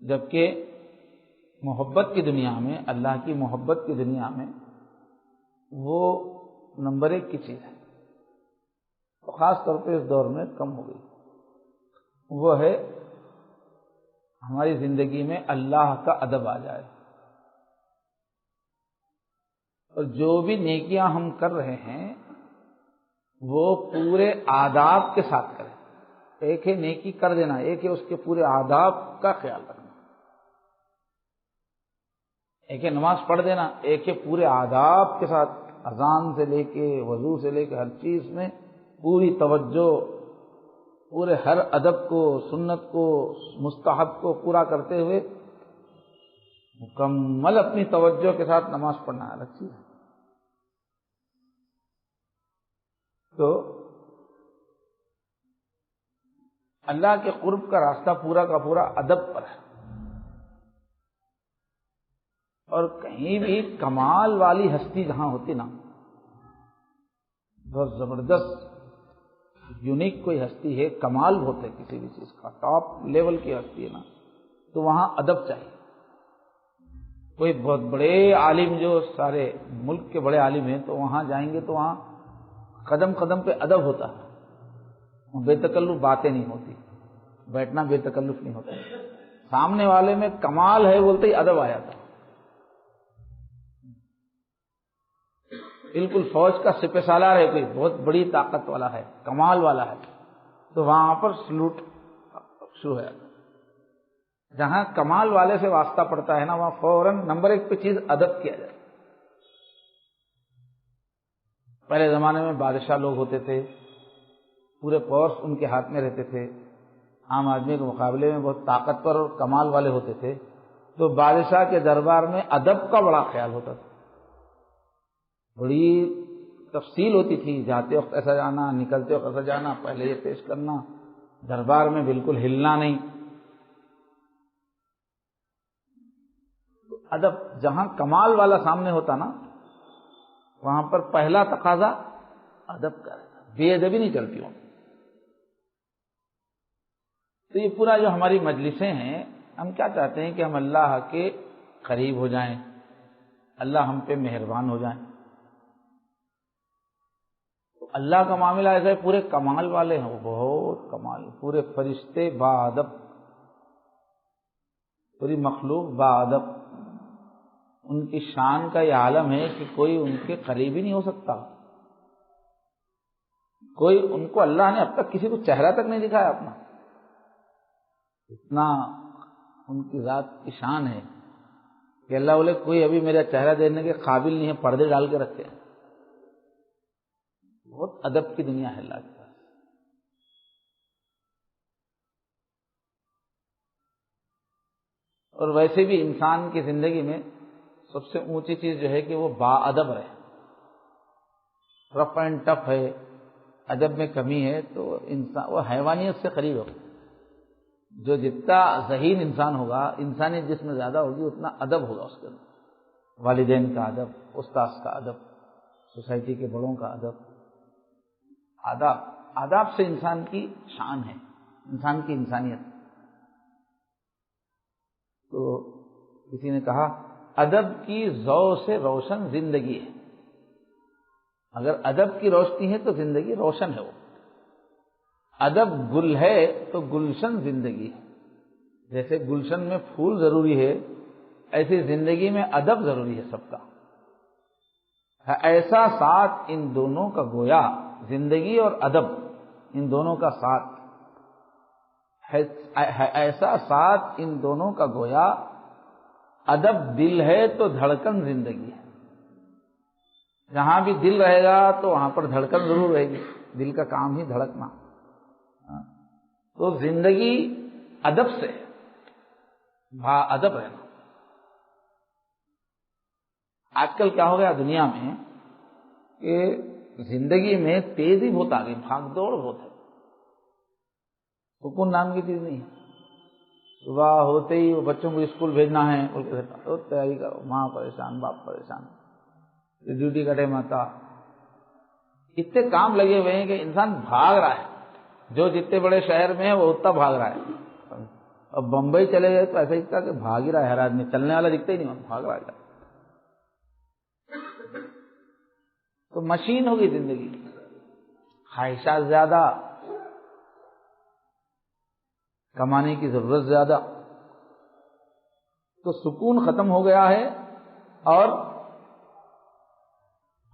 جبکہ محبت کی دنیا میں، اللہ کی محبت کی دنیا میں وہ نمبر 1 کی چیز ہے، تو خاص طور پہ اس دور میں کم ہو گئی۔ وہ ہے ہماری زندگی میں اللہ کا ادب آ جائے، اور جو بھی نیکیاں ہم کر رہے ہیں وہ پورے آداب کے ساتھ کریں۔ ایک ہے نیکی کر دینا، ایک ہے اس کے پورے آداب کا خیال رکھنا۔ ایک ہے نماز پڑھ دینا، ایک ہے پورے آداب کے ساتھ، اذان سے لے کے وضو سے لے کے ہر چیز میں پوری توجہ، پورے ہر ادب کو، سنت کو، مستحب کو پورا کرتے ہوئے مکمل اپنی توجہ کے ساتھ نماز پڑھنا الگ چیز ہے۔ تو اللہ کے قرب کا راستہ پورا کا پورا ادب پر ہے، اور کہیں بھی کمال والی ہستی جہاں ہوتی نا، بہت زبردست یونیک کوئی ہستی ہے، کمال ہوتا ہے کسی بھی چیز کا، ٹاپ لیول کی ہستی ہے نا، تو وہاں ادب چاہیے۔ کوئی بہت بڑے عالم جو سارے ملک کے بڑے عالم ہیں، تو وہاں جائیں گے تو وہاں قدم قدم پہ ادب ہوتا ہے، بے تکلف باتیں نہیں ہوتی، بیٹھنا بے تکلف نہیں ہوتا، سامنے والے میں کمال ہے بولتے ہی ادب آ جاتا ہے۔ بالکل فوج کا سپہ سالار ہے، کوئی بہت بڑی طاقت والا ہے، کمال والا ہے، تو وہاں پر سلوٹ شروع ہے۔ جہاں کمال والے سے واسطہ پڑتا ہے نا، وہاں فوراً نمبر 1 پہ چیز ادب کیا جائے۔ پہلے زمانے میں بادشاہ لوگ ہوتے تھے، پورے فورس ان کے ہاتھ میں رہتے تھے، عام آدمی کے مقابلے میں بہت طاقتور اور کمال والے ہوتے تھے، تو بادشاہ کے دربار میں ادب کا بڑا خیال ہوتا تھا، بڑی تفصیل ہوتی تھی، جاتے وقت ایسا جانا، نکلتے وقت ایسا جانا، پہلے یہ پیش کرنا، دربار میں بالکل ہلنا نہیں۔ ادب جہاں کمال والا سامنے ہوتا نا، وہاں پر پہلا تقاضا ادب کا رہتا، بے ادبی نہیں چلتی ہوں۔ تو یہ پورا جو ہماری مجلسیں ہیں، ہم کیا چاہتے ہیں کہ ہم اللہ کے قریب ہو جائیں، اللہ ہم پہ مہربان ہو جائیں۔ تو اللہ کا معاملہ ایسا ہے، پورے کمال والے ہیں، وہ بہت کمال، پورے فرشتے با ادب، پوری مخلوق با ادب، ان کی شان کا یہ عالم ہے کہ کوئی ان کے قریب ہی نہیں ہو سکتا۔ کوئی ان کو، اللہ نے اب تک کسی کو چہرہ تک نہیں دکھایا اپنا، اتنا ان کی ذات کی شان ہے کہ اللہ بولے کوئی ابھی میرا چہرہ دیکھنے کے قابل نہیں ہے، پردے ڈال کے رکھے ہیں۔ بہت ادب کی دنیا ہے اللہ کے پاس۔ اور ویسے بھی انسان کی زندگی میں سب سے اونچی چیز جو ہے کہ وہ با ادب رہے، رف اینڈ ٹف ہے، ادب میں کمی ہے تو انسان وہ حیوانیت سے قریب ہوگا۔ جو جتنا ذہین انسان ہوگا، انسانیت جس میں زیادہ ہوگی، اتنا ادب ہوگا اس کے اندر، والدین کا ادب، استاذ کا ادب، سوسائٹی کے بڑوں کا ادب، آداب۔ آداب سے انسان کی شان ہے، انسان کی انسانیت۔ تو کسی نے کہا ادب کی ضو سے روشن زندگی ہے، اگر ادب کی روشنی ہے تو زندگی روشن ہے۔ وہ ادب گل ہے تو گلشن زندگی ہے۔ جیسے گلشن میں پھول ضروری ہے، ایسی زندگی میں ادب ضروری ہے سب کا۔ ایسا ساتھ ان دونوں کا گویا، زندگی اور ادب ان دونوں کا ساتھ ہے، ایسا ساتھ ان دونوں کا گویا، ادب دل ہے تو دھڑکن زندگی ہے۔ جہاں بھی دل رہے گا تو وہاں پر دھڑکن ضرور رہے گی، دل کا کام ہی دھڑکنا۔ تو زندگی ادب سے، با ادب رہنا۔ آج کل کیا ہو گیا دنیا میں کہ زندگی میں تیزی بہت آ گئی، بھاگ دوڑ بہت ہے، سکون نام کی چیز نہیں ہے۔ صبح ہوتے ہی وہ بچوں کو اسکول بھیجنا ہے، بول کے تو تیاری کرو، ماں پریشان، باپ پریشان، ڈیوٹی کا ٹائم آتا، اتنے کام لگے ہوئے ہیں کہ انسان بھاگ رہا ہے۔ جو جتنے بڑے شہر میں ہے وہ اتنا بھاگ رہا ہے، اب بمبئی چلے گئے تو ایسا دکھتا کہ بھاگ ہی رہا ہے ہر آدمی، چلنے والا دکھتا ہی نہیں، بھاگ رہا ہے۔ تو مشین ہوگی زندگی، خواہشات زیادہ، کمانے کی ضرورت زیادہ، تو سکون ختم ہو گیا ہے اور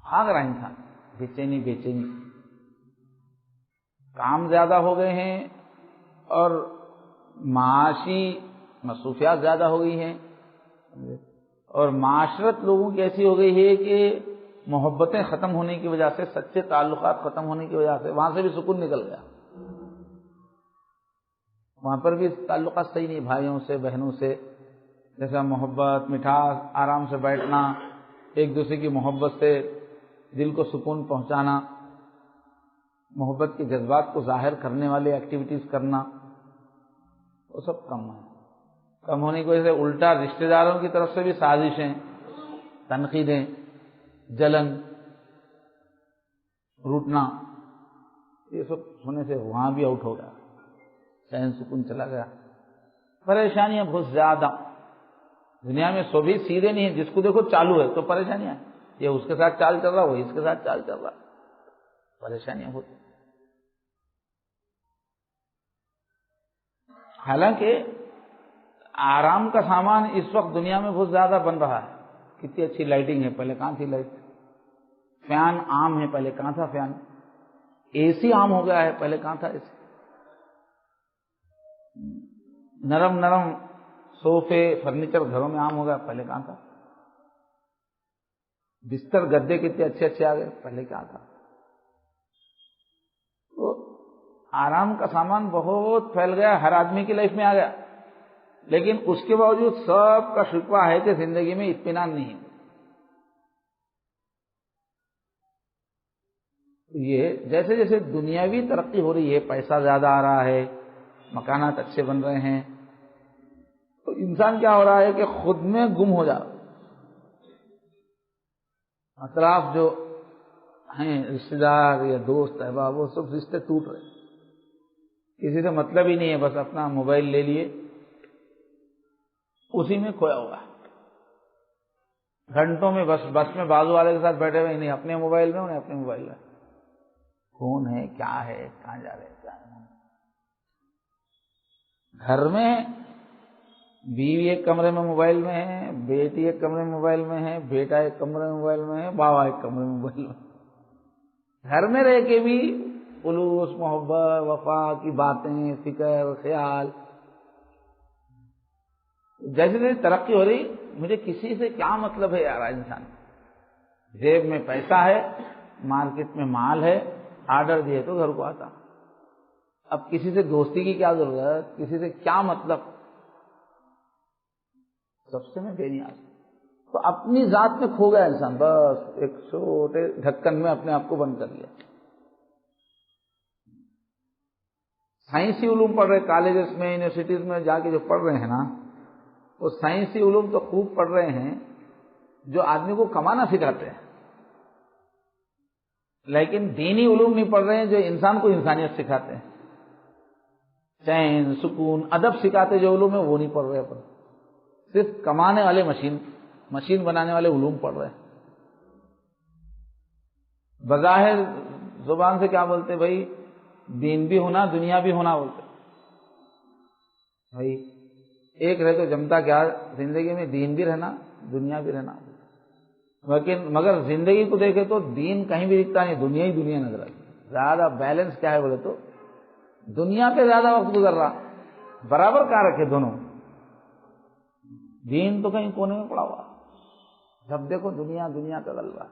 بھاگ رہا انسان، بے چینی، کام زیادہ ہو گئے ہیں اور معاشی مصروفیات زیادہ ہو گئی ہیں، اور معاشرت لوگوں کی ایسی ہو گئی ہے کہ محبتیں ختم ہونے کی وجہ سے، سچے تعلقات ختم ہونے کی وجہ سے وہاں سے بھی سکون نکل گیا، وہاں پر بھی تعلقات صحیح نہیں، بھائیوں سے، بہنوں سے، جیسا محبت، مٹھاس، آرام سے بیٹھنا، ایک دوسرے کی محبت سے دل کو سکون پہنچانا، محبت کے جذبات کو ظاہر کرنے والی ایکٹیویٹیز کرنا، وہ سب کم ہے۔ کم ہونے کی وجہ سے الٹا رشتہ داروں کی طرف سے بھی سازشیں، تنقیدیں، جلن، روٹنا، یہ سب ہونے سے وہاں بھی آؤٹ ہو گیا، چین سکون چلا گیا۔ پریشانیاں بہت زیادہ، دنیا میں سو بھی سیدھے نہیں ہیں، جس کو دیکھو چالو ہے تو پریشانیاں ہیں، یہ اس کے ساتھ چال چل رہا، وہ اس کے ساتھ چال چل رہا، پریشانیاں ہوتی۔ حالانکہ آرام کا سامان اس وقت دنیا میں بہت زیادہ بن رہا ہے، کتنی اچھی لائٹنگ ہے، پہلے کہاں تھی لائٹ، فین عام ہے، پہلے کہاں تھا فین، اے سی عام ہو گیا ہے، پہلے کہاں تھا اے سی، نرم نرم صوفے، فرنیچر گھروں میں عام ہو گیا، پہلے کہاں تھا، بستر گدے کتنے اچھے اچھے آ گئے، پہلے کہاں تھا۔ تو آرام کا سامان بہت پھیل گیا، ہر آدمی کی لائف میں آ گیا، لیکن اس کے باوجود سب کا شکوہ ہے کہ زندگی میں اطمینان نہیں ہے۔ یہ جیسے جیسے دنیاوی ترقی ہو رہی ہے، پیسہ زیادہ آ رہا ہے، مکانات اچھے بن رہے ہیں، تو انسان کیا ہو رہا ہے کہ خود میں گم ہو جا رہا، اطراف جو ہیں رشتے دار یا دوست احباب، وہ سب رشتے ٹوٹ رہے، کسی سے مطلب ہی نہیں ہے، بس اپنا موبائل لے لیے، اسی میں کھویا ہوا ہے، گھنٹوں میں بس میں بازو والے کے ساتھ بیٹھے ہوئے، نہیں اپنے موبائل میں، انہیں اپنے موبائل میں، کون ہے، کیا ہے، کہاں جا رہے ہیں، کیا ہے۔ گھر میں بیوی ایک کمرے میں موبائل میں ہے، بیٹی ایک کمرے میں موبائل میں ہے، بیٹا ایک کمرے میں موبائل میں ہے، باوا ایک کمرے میں موبائل میں، گھر میں رہ کے بھی خلوص، محبت، وفا کی باتیں، فکر، خیال، جیسے جیسے ترقی ہو رہی، مجھے کسی سے کیا مطلب ہے یار، انسان جیب میں پیسہ ہے، مارکیٹ میں مال ہے، آرڈر دیے تو گھر کو آتا، اب کسی سے دوستی کی کیا ضرورت، کسی سے کیا مطلب، سب سے میں بے نیاز، تو اپنی ذات میں کھو گیا انسان، بس ایک چھوٹے ڈھکن میں اپنے آپ کو بند کر لیا۔ سائنسی علوم پڑھ رہے کالجز میں، یونیورسٹیز میں جا کے جو پڑھ رہے ہیں نا، وہ سائنسی علوم تو خوب پڑھ رہے ہیں جو آدمی کو کمانا سکھاتے ہیں، لیکن دینی علوم نہیں پڑھ رہے ہیں جو انسان کو انسانیت سکھاتے ہیں، چین، سکون، ادب سکھاتے جو علوم ہے وہ نہیں پڑھ رہے اپن، صرف کمانے والے مشین بنانے والے علوم پڑھ رہے ہیں۔ بظاہر زبان سے کیا بولتے بھائی، دین بھی ہونا، دنیا بھی ہونا بولتے، بھائی ایک رہے تو جمتا کیا، زندگی میں دین بھی رہنا، دنیا بھی رہنا، مگر زندگی کو دیکھے تو دین کہیں بھی دکھتا نہیں، دنیا ہی دنیا نظر آتی، زیادہ بیلنس کیا ہے بولے تو دنیا پہ زیادہ وقت گزر رہا، برابر کہاں رکھے دونوں، دین تو کہیں کونے میں پڑا ہوا، جب دیکھو دنیا کا غلبہ۔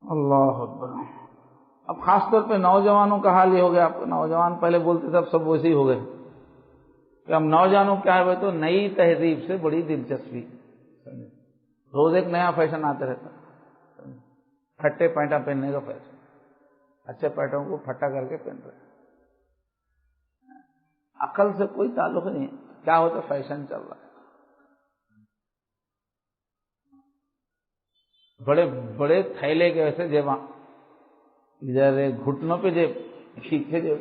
اللہ اکبر۔ اب خاص طور پہ نوجوانوں کا حال یہ ہو گیا، نوجوان پہلے بولتے تھے اب سب ویسے ہی ہو گئے کہ ہم نوجوانوں کیا ہے تو نئی تہذیب سے بڑی دلچسپی، روز ایک نیا فیشن آتا رہتا، پھٹے پیٹا پہننے کا فیشن، اچھے پیٹوں کو پھٹا کر کے پہن رہے، عقل سے کوئی تعلق نہیں ہے، کیا ہوتا فیشن چل رہا ہے، بڑے بڑے تھیلے کے ویسے جیب، ادھر گھٹنوں پہ جیب، پیچھے جیب،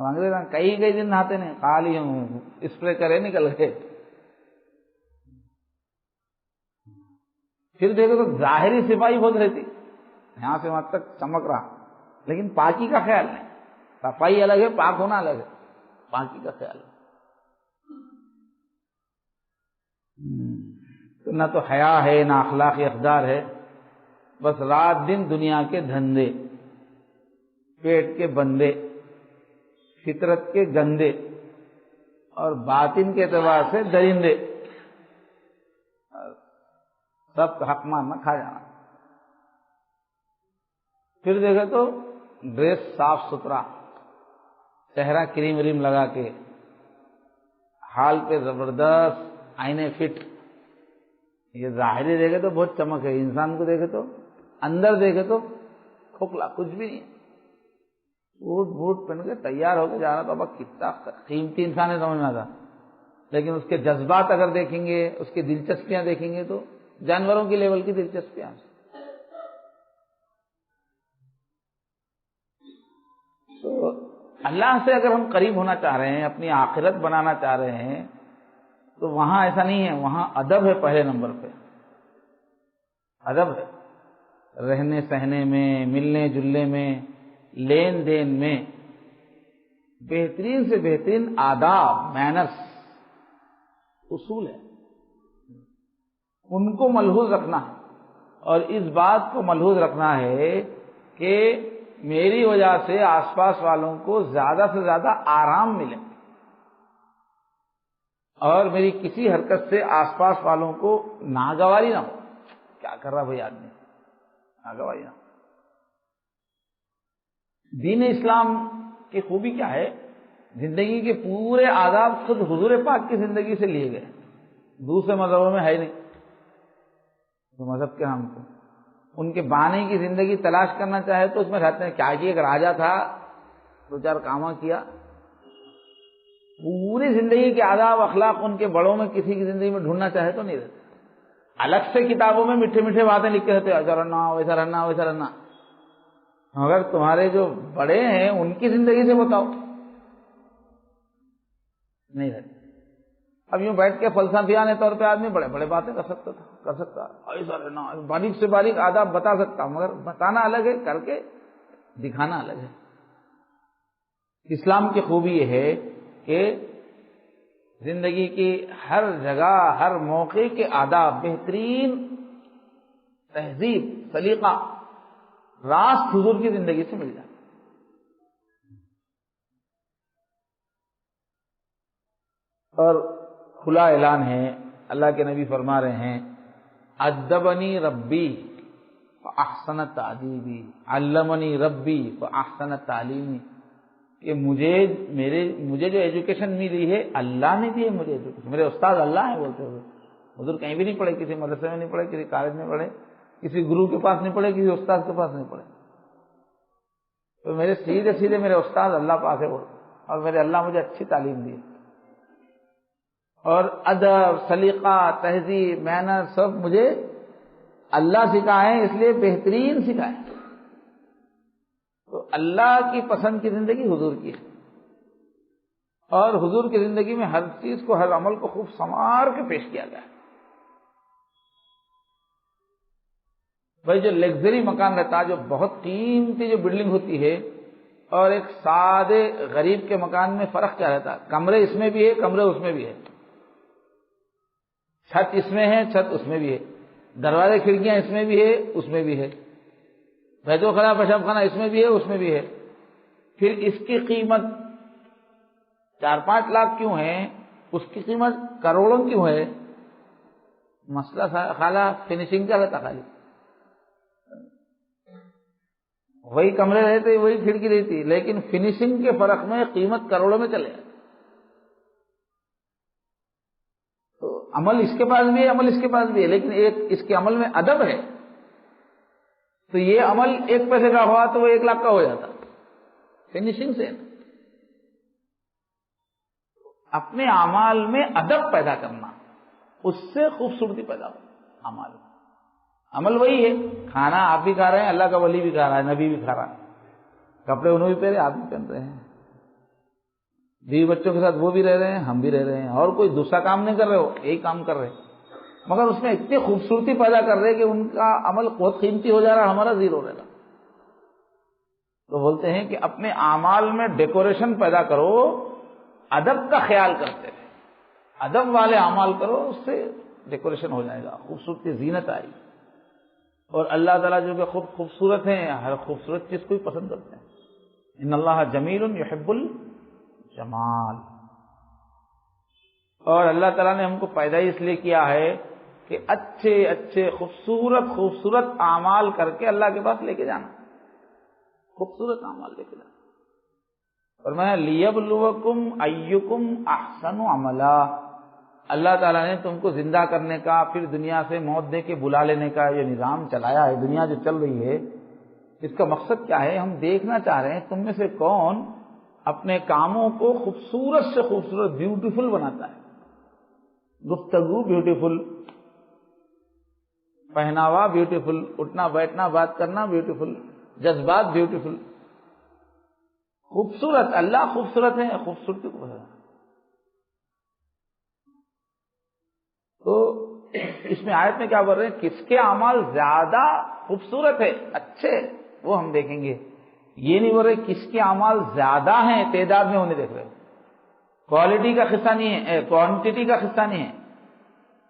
اب انگریز کئی دن نہاتے نہیں، خالی اسپرے کرے نکل گئے. پھر دیکھو تو ظاہری صفائی بہت رہتی، یہاں سے وہاں تک چمک رہا، لیکن پاکی کا خیال نہیں. صفائی الگ ہے، پاک ہونا الگ ہے، پاکی کا خیال ہے. تو نہ تو حیا ہے، نہ اخلاقی اقدار ہے، بس رات دن دنیا کے دھندے، پیٹ کے بندے، فطرت کے گندے، اور باطن کے اعتبار سے درندے، سب کا حق مارنا، کھا جانا. پھر دیکھے تو ڈریس صاف ستھرا، چہرہ کریم وریم لگا کے، حال پہ زبردست آئینے فٹ. یہ ظاہری دیکھے تو بہت چمک ہے، انسان کو دیکھے تو، اندر دیکھے تو کھوکھلا، کچھ بھی نہیں. بوٹ بوٹ پہن کے تیار ہو کے جا رہا، تو اب کتنا قیمتی انسان ہے سمجھ میں آتا. لیکن اس کے جذبات اگر دیکھیں گے، اس کی دلچسپیاں دیکھیں گے تو جانوروں کی لیول کی دلچسپیاں. تو اللہ سے اگر ہم قریب ہونا چاہ رہے ہیں، اپنی آخرت بنانا چاہ رہے ہیں، تو وہاں ایسا نہیں ہے. وہاں ادب ہے پہلے نمبر پہ، ادب ہے. رہنے سہنے میں، ملنے جلنے میں، لین دین میں بہترین سے بہترین آداب، مینرز، اصول ہے. ان کو ملحوظ رکھنا ہے، اور اس بات کو ملحوظ رکھنا ہے کہ میری وجہ سے آس پاس والوں کو زیادہ سے زیادہ آرام ملے، اور میری کسی حرکت سے آس پاس والوں کو ناگواری نہ ہو. کیا کر رہا بھائی آدمی، ناگواری نہ ہو. دین اسلام کی خوبی کیا ہے؟ زندگی کے پورے آداب خود حضور پاک کی زندگی سے لیے گئے، دوسرے مذہبوں میں ہے نہیں. تو مذہب کے ہم کو ان کے بانی کی زندگی تلاش کرنا چاہے تو اس میں رہتے ہیں. کیا کہ ایک راجا تھا، دو چار کاماں کیا، پوری زندگی کے آداب اخلاق ان کے بڑوں میں کسی کی زندگی میں ڈھونڈنا چاہے تو نہیں رہتے. الگ سے کتابوں میں میٹھے میٹھے باتیں لکھ کے رہتے، ایسا رہنا، ویسا رہنا، ویسا رہنا. مگر تمہارے جو بڑے ہیں ان کی زندگی سے بتاؤ، نہیں رہتے. اب یوں بیٹھ کے فلسفیانہ طور پہ آدمی بڑے بڑے باتیں کر سکتا، ایسا رہنا، باریک سے باریک آداب بتا سکتا، مگر بتانا الگ ہے، کر کے دکھانا الگ ہے. اسلام کی خوبی یہ ہے کہ زندگی کی ہر جگہ، ہر موقع کے آداب، بہترین تہذیب، سلیقہ، راست حضور کی زندگی سے مل جائے. اور کھلا اعلان ہے، اللہ کے نبی فرما رہے ہیں، ادبنی ربی فاحسن تادیبی، علمنی ربی فاحسن تعلیمی. کہ مجھے جو ایجوکیشن ملی ہے، اللہ نے دی ہے مجھے ایجوکیشن. میرے استاد اللہ ہیں بولتے ہوئے. حضور کہیں بھی نہیں پڑھے، کسی مدرسے میں نہیں پڑھے، کسی کالج میں پڑھے، کسی گرو کے پاس نہیں پڑھے، کسی استاد کے پاس نہیں پڑھے. تو میرے سیدھے سیدھے میرے استاد اللہ پاک ہے، اور میرے اللہ مجھے اچھی تعلیم دی. اور ادب، سلیقہ، تہذیب، مینر سب مجھے اللہ سکھائے، اس لیے بہترین سکھائے. تو اللہ کی پسند کی زندگی حضور کی ہے، اور حضور کی زندگی میں ہر چیز کو، ہر عمل کو خوب سنوار کے پیش کیا گیا. بھائی جو لگژری مکان رہتا، جو بہت قیمتی جو بلڈنگ ہوتی ہے، اور ایک سادے غریب کے مکان میں فرق کیا رہتا؟ کمرے اس میں بھی ہے، کمرے اس میں بھی ہے، چھت اس میں ہے، چھت اس میں بھی ہے، دروازے کھڑکیاں اس میں بھی ہے، اس میں بھی ہے، بیت الخلا پیشاب خانہ اس میں بھی ہے، اس میں بھی ہے. پھر اس کی قیمت 4-5 لاکھ کیوں ہے؟ اس کی قیمت کروڑوں کیوں ہے؟ مسئلہ خالہ فنیشنگ کا رہتا. خالی وہی کمرے رہتے، وہی کھڑکی رہتی، لیکن فنیشنگ کے فرق میں قیمت کروڑوں میں چلے. تو عمل اس کے پاس بھی ہے، عمل اس کے پاس بھی ہے، لیکن ایک اس کے عمل میں ادب ہے. تو یہ عمل 1 پیسے کا ہوا تو وہ 1 لاکھ کا ہو جاتا فنیشنگ سے. اپنے اعمال میں ادب پیدا کرنا، اس سے خوبصورتی پیدا ہو. اعمال، عمل وہی ہے. کھانا آپ بھی کھا رہے ہیں، اللہ کا ولی بھی کھا رہا ہے، نبی بھی کھا رہا ہے. کپڑے انہوں بھی پہنے، آپ بھی پہن رہے ہیں. بیوی بچوں کے ساتھ وہ بھی رہ رہے ہیں، ہم بھی رہ رہے ہیں، اور کوئی دوسرا کام نہیں کر رہے ہو، یہی کام کر رہے ہیں، مگر اس میں اتنی خوبصورتی پیدا کر رہے کہ ان کا عمل بہت قیمتی ہو جا رہا ہے، ہمارا زیرو رہ رہا۔ تو بولتے ہیں کہ اپنے اعمال میں ڈیکوریشن پیدا کرو، ادب کا خیال کرتے رہے، ادب والے اعمال کرو، اس سے ڈیکوریشن ہو جائے گا، خوبصورتی زینت آئے گی۔ اور اللہ تعالیٰ جو کہ خود خوبصورت ہیں، ہر خوبصورت چیز کو ہی پسند کرتے ہیں۔ ان اللہ جمیل یحب الجمال۔ اور اللہ تعالیٰ نے ہم کو پیدا ہی اس لیے کیا ہے کہ اچھے اچھے خوبصورت اعمال کر کے اللہ کے پاس لے کے جانا، خوبصورت اعمال لے کے جانا۔ فرمایا لیبلوکم ایکم احسن عملا۔ اللہ تعالیٰ نے تم کو زندہ کرنے کا، پھر دنیا سے موت دے کے بلا لینے کا یہ نظام چلایا ہے، دنیا جو چل رہی ہے، اس کا مقصد کیا ہے؟ ہم دیکھنا چاہ رہے ہیں تم میں سے کون اپنے کاموں کو خوبصورت سے خوبصورت بیوٹیفل بناتا ہے۔ گفتگو بیوٹیفل، پہناوا بیوٹیفل، اٹھنا بیٹھنا بات کرنا بیوٹیفل، جذبات بیوٹیفل، خوبصورت۔ اللہ خوبصورت ہے، خوبصورتی کو ہے۔ تو اس میں آیت میں کیا بول رہے ہیں؟ کس کے اعمال زیادہ خوبصورت ہے، اچھے، وہ ہم دیکھیں گے۔ یہ نہیں بول رہے کس کے اعمال زیادہ ہیں، تعداد میں ہونے دیکھ رہے، کوالٹی کا قصہ نہیں ہے، کوانٹٹی کا قصہ نہیں ہے،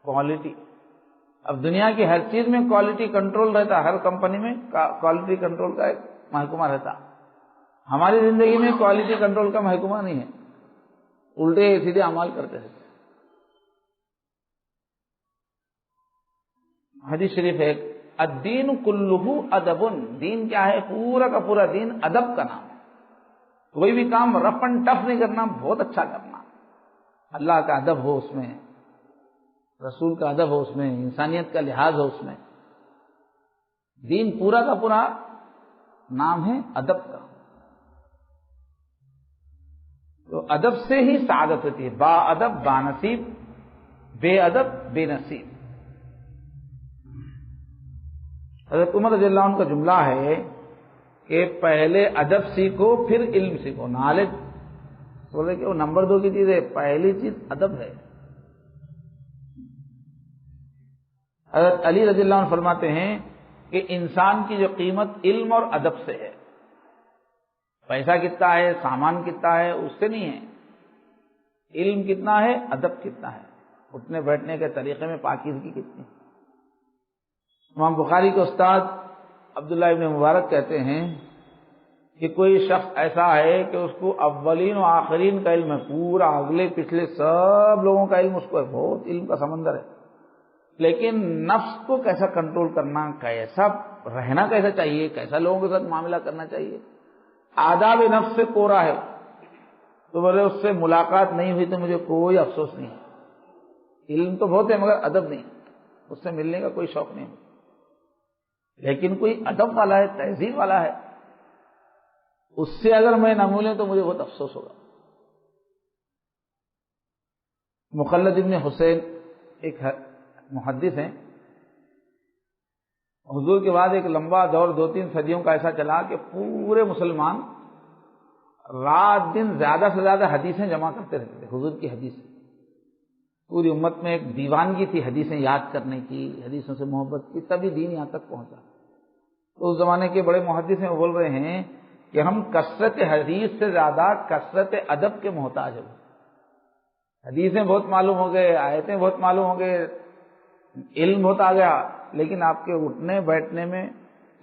کوالٹی۔ اب دنیا کی ہر چیز میں کوالٹی کنٹرول رہتا، ہر کمپنی میں کوالٹی کنٹرول کا ایک محکمہ رہتا۔ ہماری زندگی میں کوالٹی کنٹرول کا محکمہ نہیں ہے، الٹے سیدھے اعمال کرتے رہتے۔ حدیث شریف ہے الدین کلہ ادب۔ دین کیا ہے؟ پورا کا پورا دین ادب کا نام ہے۔ کوئی بھی کام رف اینڈ ٹف نہیں کرنا، بہت اچھا کرنا، اللہ کا ادب ہو اس میں، رسول کا ادب ہو اس میں، انسانیت کا لحاظ ہو اس میں۔ دین پورا کا پورا نام ہے ادب کا۔ تو ادب سے ہی سعادت ہوتی ہے۔ با ادب با نصیب، بے ادب بے نصیب۔ حضرت عمر رضی اللہ عنہ کا جملہ ہے کہ پہلے ادب سیکھو پھر علم سیکھو، نالج بولے کہ وہ نمبر 2 کی چیز ہے، پہلی چیز ادب ہے۔ حضرت علی رضی اللہ عنہ فرماتے ہیں کہ انسان کی جو قیمت علم اور ادب سے ہے، پیسہ کتنا ہے، سامان کتنا ہے، اس سے نہیں ہے، علم کتنا ہے، ادب کتنا ہے، اٹھنے بیٹھنے کے طریقے میں پاکیزگی کتنی ہے۔ امام بخاری کے استاد عبداللہ ابن مبارک کہتے ہیں کہ کوئی شخص ایسا ہے کہ اس کو اولین و آخرین کا علم ہے، پورا اگلے پچھلے سب لوگوں کا علم اس کو ہے، بہت علم کا سمندر ہے، لیکن نفس کو کیسا کنٹرول کرنا، کیسا رہنا کیسا چاہیے، کیسا لوگوں کے ساتھ معاملہ کرنا چاہیے، آداب نفس سے کورا ہے۔ تو بولے اس سے ملاقات نہیں ہوئی تو مجھے کوئی افسوس نہیں ہے، علم تو بہت ہے مگر ادب نہیں، اس سے ملنے کا کوئی شوق نہیں، لیکن کوئی ادب والا ہے، تہذیب والا ہے، اس سے اگر میں نہ ملوں تو مجھے بہت افسوس ہوگا۔ مخلد ابن حسین ایک محدث ہیں، حضور کے بعد ایک لمبا دور 2-3 صدیوں کا ایسا چلا کہ پورے مسلمان رات دن زیادہ سے زیادہ حدیثیں جمع کرتے رہتے تھے، حضور کی حدیثیں۔ پوری امت میں ایک دیوانگی تھی حدیثیں یاد کرنے کی، حدیثوں سے محبت کی، تبھی دین یہاں تک پہنچا۔ تو اس زمانے کے بڑے محدث ہیں، وہ بول رہے ہیں کہ ہم کثرت حدیث سے زیادہ کثرت ادب کے محتاج ہیں۔ حدیثیں بہت معلوم ہو گئے، آیتیں بہت معلوم ہو گئے، علم بہت آ گیا، لیکن آپ کے اٹھنے بیٹھنے میں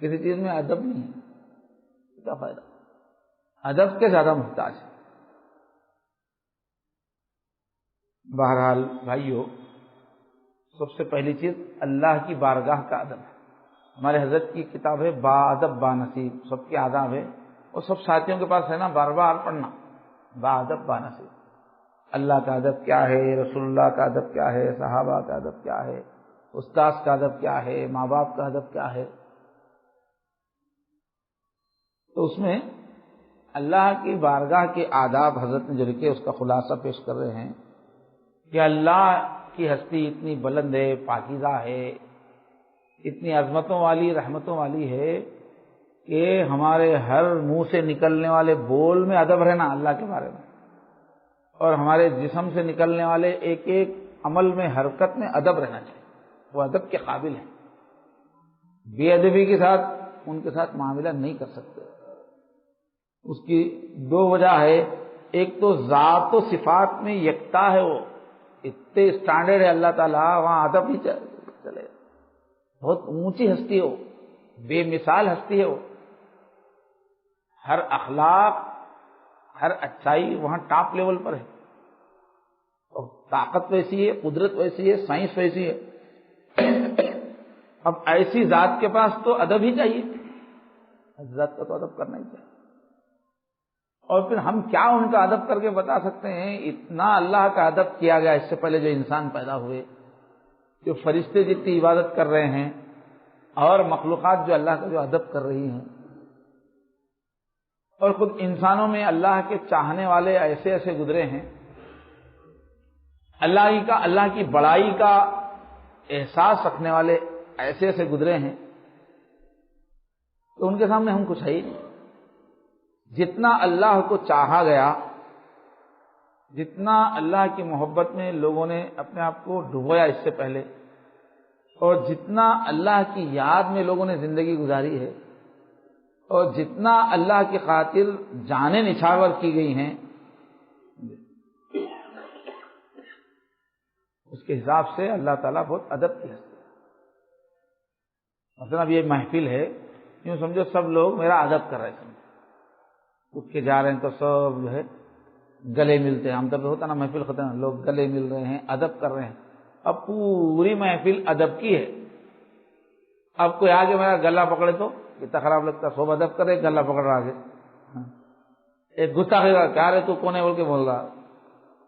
کسی چیز میں ادب نہیں ہے، کیا فائدہ؟ ادب کے زیادہ محتاج ہے۔ بہرحال بھائیو، سب سے پہلی چیز اللہ کی بارگاہ کا ادب ہے۔ ہمارے حضرت کی کتاب ہے با ادب با نصیب، سب کے آداب ہے، اور سب ساتھیوں کے پاس ہے نا، بار بار پڑھنا، با ادب با نصیب۔ اللہ کا ادب کیا ہے، رسول اللہ کا ادب کیا ہے، صحابہ کا ادب کیا ہے، استاد کا ادب کیا ہے، ماں باپ کا ادب کیا ہے۔ تو اس میں اللہ کی بارگاہ کے آداب حضرت نے جو لکھے اس کا خلاصہ پیش کر رہے ہیں کہ اللہ کی ہستی اتنی بلند ہے، پاکیزہ ہے، اتنی عظمتوں والی، رحمتوں والی ہے کہ ہمارے ہر منہ سے نکلنے والے بول میں ادب رہنا اللہ کے بارے میں، اور ہمارے جسم سے نکلنے والے ایک ایک عمل میں، حرکت میں ادب رہنا چاہیے. وہ ادب کے قابل ہیں. بے ادبی کے ساتھ ان کے ساتھ معاملہ نہیں کر سکتے. اس کی دو وجہ ہے. ایک تو ذات و صفات میں یکتا ہے، وہ اتنے اسٹینڈرڈ ہے اللہ تعالیٰ، وہاں ادب ہی چلے. بہت اونچی ہستی ہو، بے مثال ہستی ہے وہ. ہر اخلاق، ہر اچھائی وہاں ٹاپ لیول پر ہے. اور طاقت ویسی ہے، قدرت ویسی ہے، سائنس ویسی ہے. اب ایسی ذات کے پاس تو ادب ہی چاہیے. ذات کا تو ادب کرنا ہی چاہیے. اور پھر ہم کیا ان کا ادب کر کے بتا سکتے ہیں؟ اتنا اللہ کا ادب کیا گیا اس سے پہلے جو انسان پیدا ہوئے، جو فرشتے جتنی عبادت کر رہے ہیں، اور مخلوقات جو اللہ کا جو ادب کر رہی ہیں، اور خود انسانوں میں اللہ کے چاہنے والے ایسے ایسے گزرے ہیں، اللہ کی بڑائی کا احساس رکھنے والے ایسے ایسے گزرے ہیں، تو ان کے سامنے ہم کچھ ہے ہی نہیں. جتنا اللہ کو چاہا گیا، جتنا اللہ کی محبت میں لوگوں نے اپنے آپ کو ڈبویا اس سے پہلے، اور جتنا اللہ کی یاد میں لوگوں نے زندگی گزاری ہے، اور جتنا اللہ کی خاطر جانیں نچھاور کی گئی ہیں، اس کے حساب سے اللہ تعالیٰ بہت ادب کی ہستی ہے. مثلا اب یہ محفل ہے، یوں سمجھو سب لوگ میرا ادب کر رہے ہیں، اٹھ کے جا رہے ہیں تو سب جو ہے گلے ملتے ہیں. عام طور پہ ہوتا نا محفل ختم، لوگ گلے مل رہے ہیں، ادب کر رہے ہیں. اب پوری محفل ادب کی ہے. اب کوئی آگے میرا گلا پکڑے تو کتنا خراب لگتا ہے. سب ادب کرے، گلا پکڑ رہا آگے. ایک گستاخی کا کیا رہے تو کونے بول کے بول رہا،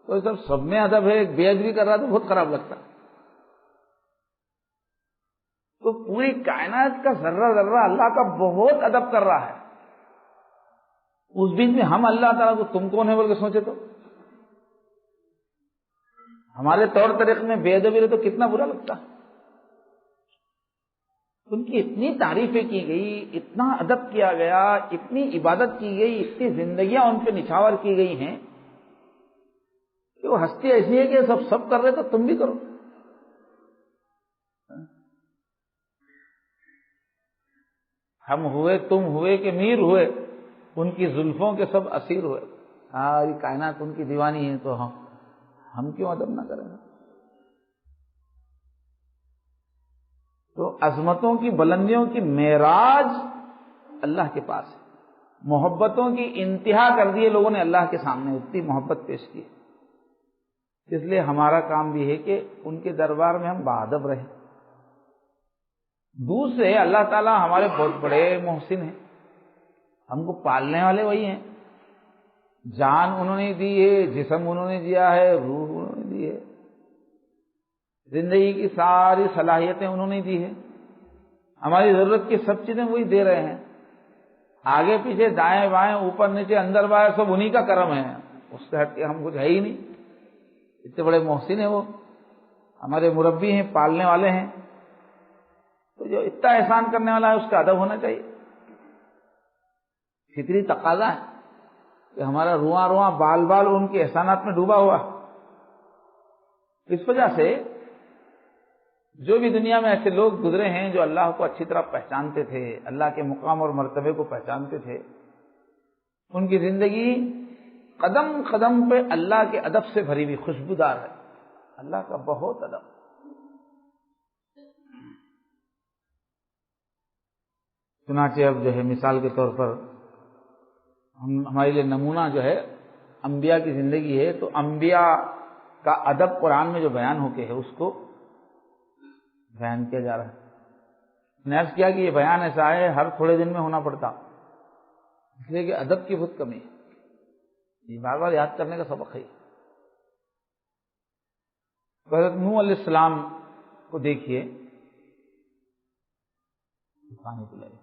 تو سب میں ادب ہے. ایک بے ادبی کر رہا تو بہت خراب لگتا. تو پوری کائنات کا ذرہ ذرہ اللہ کا بہت ادب کر رہا ہے. اس بیچ میں ہم اللہ تعالیٰ کو تم کون ہے بول کے سوچے تو ہمارے طور طریقے میں بے ادبی رہے تو کتنا برا لگتا. ان کی اتنی تعریفیں کی گئی، اتنا ادب کیا گیا، اتنی عبادت کی گئی، اتنی زندگیاں ان پہ نچھاور کی گئی ہیں کہ وہ ہستی ایسی ہے کہ سب کر رہے تو تم بھی کرو. ہم ہوئے، تم ہوئے کہ میر ہوئے، ان کی زلفوں کے سب اسیر ہوئے. ساری کائنات ان کی دیوانی ہے، تو ہم کیوں ادب نہ کریں؟ تو عظمتوں کی، بلندیوں کی معراج اللہ کے پاس ہے. محبتوں کی انتہا کر دی لوگوں نے اللہ کے سامنے، اتنی محبت پیش کی. اس لیے ہمارا کام بھی ہے کہ ان کے دربار میں ہم باادب رہیں. دوسرے اللہ تعالیٰ ہمارے بہت بڑے محسن ہیں. ہم کو پالنے والے وہی ہیں. جان انہوں نے دی ہے، جسم انہوں نے دیا ہے، روح انہوں نے دی ہے، زندگی کی ساری صلاحیتیں انہوں نے دی ہیں. ہماری ضرورت کی سب چیزیں وہی دے رہے ہیں. آگے پیچھے، دائیں بائیں، اوپر نیچے، اندر باہر، سب انہی کا کرم ہے. اس سے ہٹ کے ہم کچھ ہے ہی نہیں. اتنے بڑے محسن ہیں وہ، ہمارے مربی ہیں، پالنے والے ہیں. تو جو اتنا احسان کرنے والا ہے اس کا ادب ہونا چاہیے. فطری تقاضا ہے کہ ہمارا رواں رواں، بال بال ان کے احسانات میں ڈوبا ہوا. اس وجہ سے جو بھی دنیا میں ایسے لوگ گزرے ہیں جو اللہ کو اچھی طرح پہچانتے تھے، اللہ کے مقام اور مرتبے کو پہچانتے تھے، ان کی زندگی قدم قدم پہ اللہ کے ادب سے بھری ہوئی، خوشبودار ہے. اللہ کا بہت ادب. چنانچہ اب جو ہے مثال کے طور پر ہمارے لیے نمونہ جو ہے انبیاء کی زندگی ہے. تو انبیاء کا ادب قرآن میں جو بیان ہو کے ہے اس کو بیان کیا جا رہا ہے. میں نے عرض کیا کہ یہ بیان ایسا ہے ہر تھوڑے دن میں ہونا پڑتا، اس لیے کہ ادب کی بہت کمی ہے. یہ بار بار یاد کرنے کا سبق ہے. حضرت نوح علیہ السلام کو دیکھیے، پانی پلائے،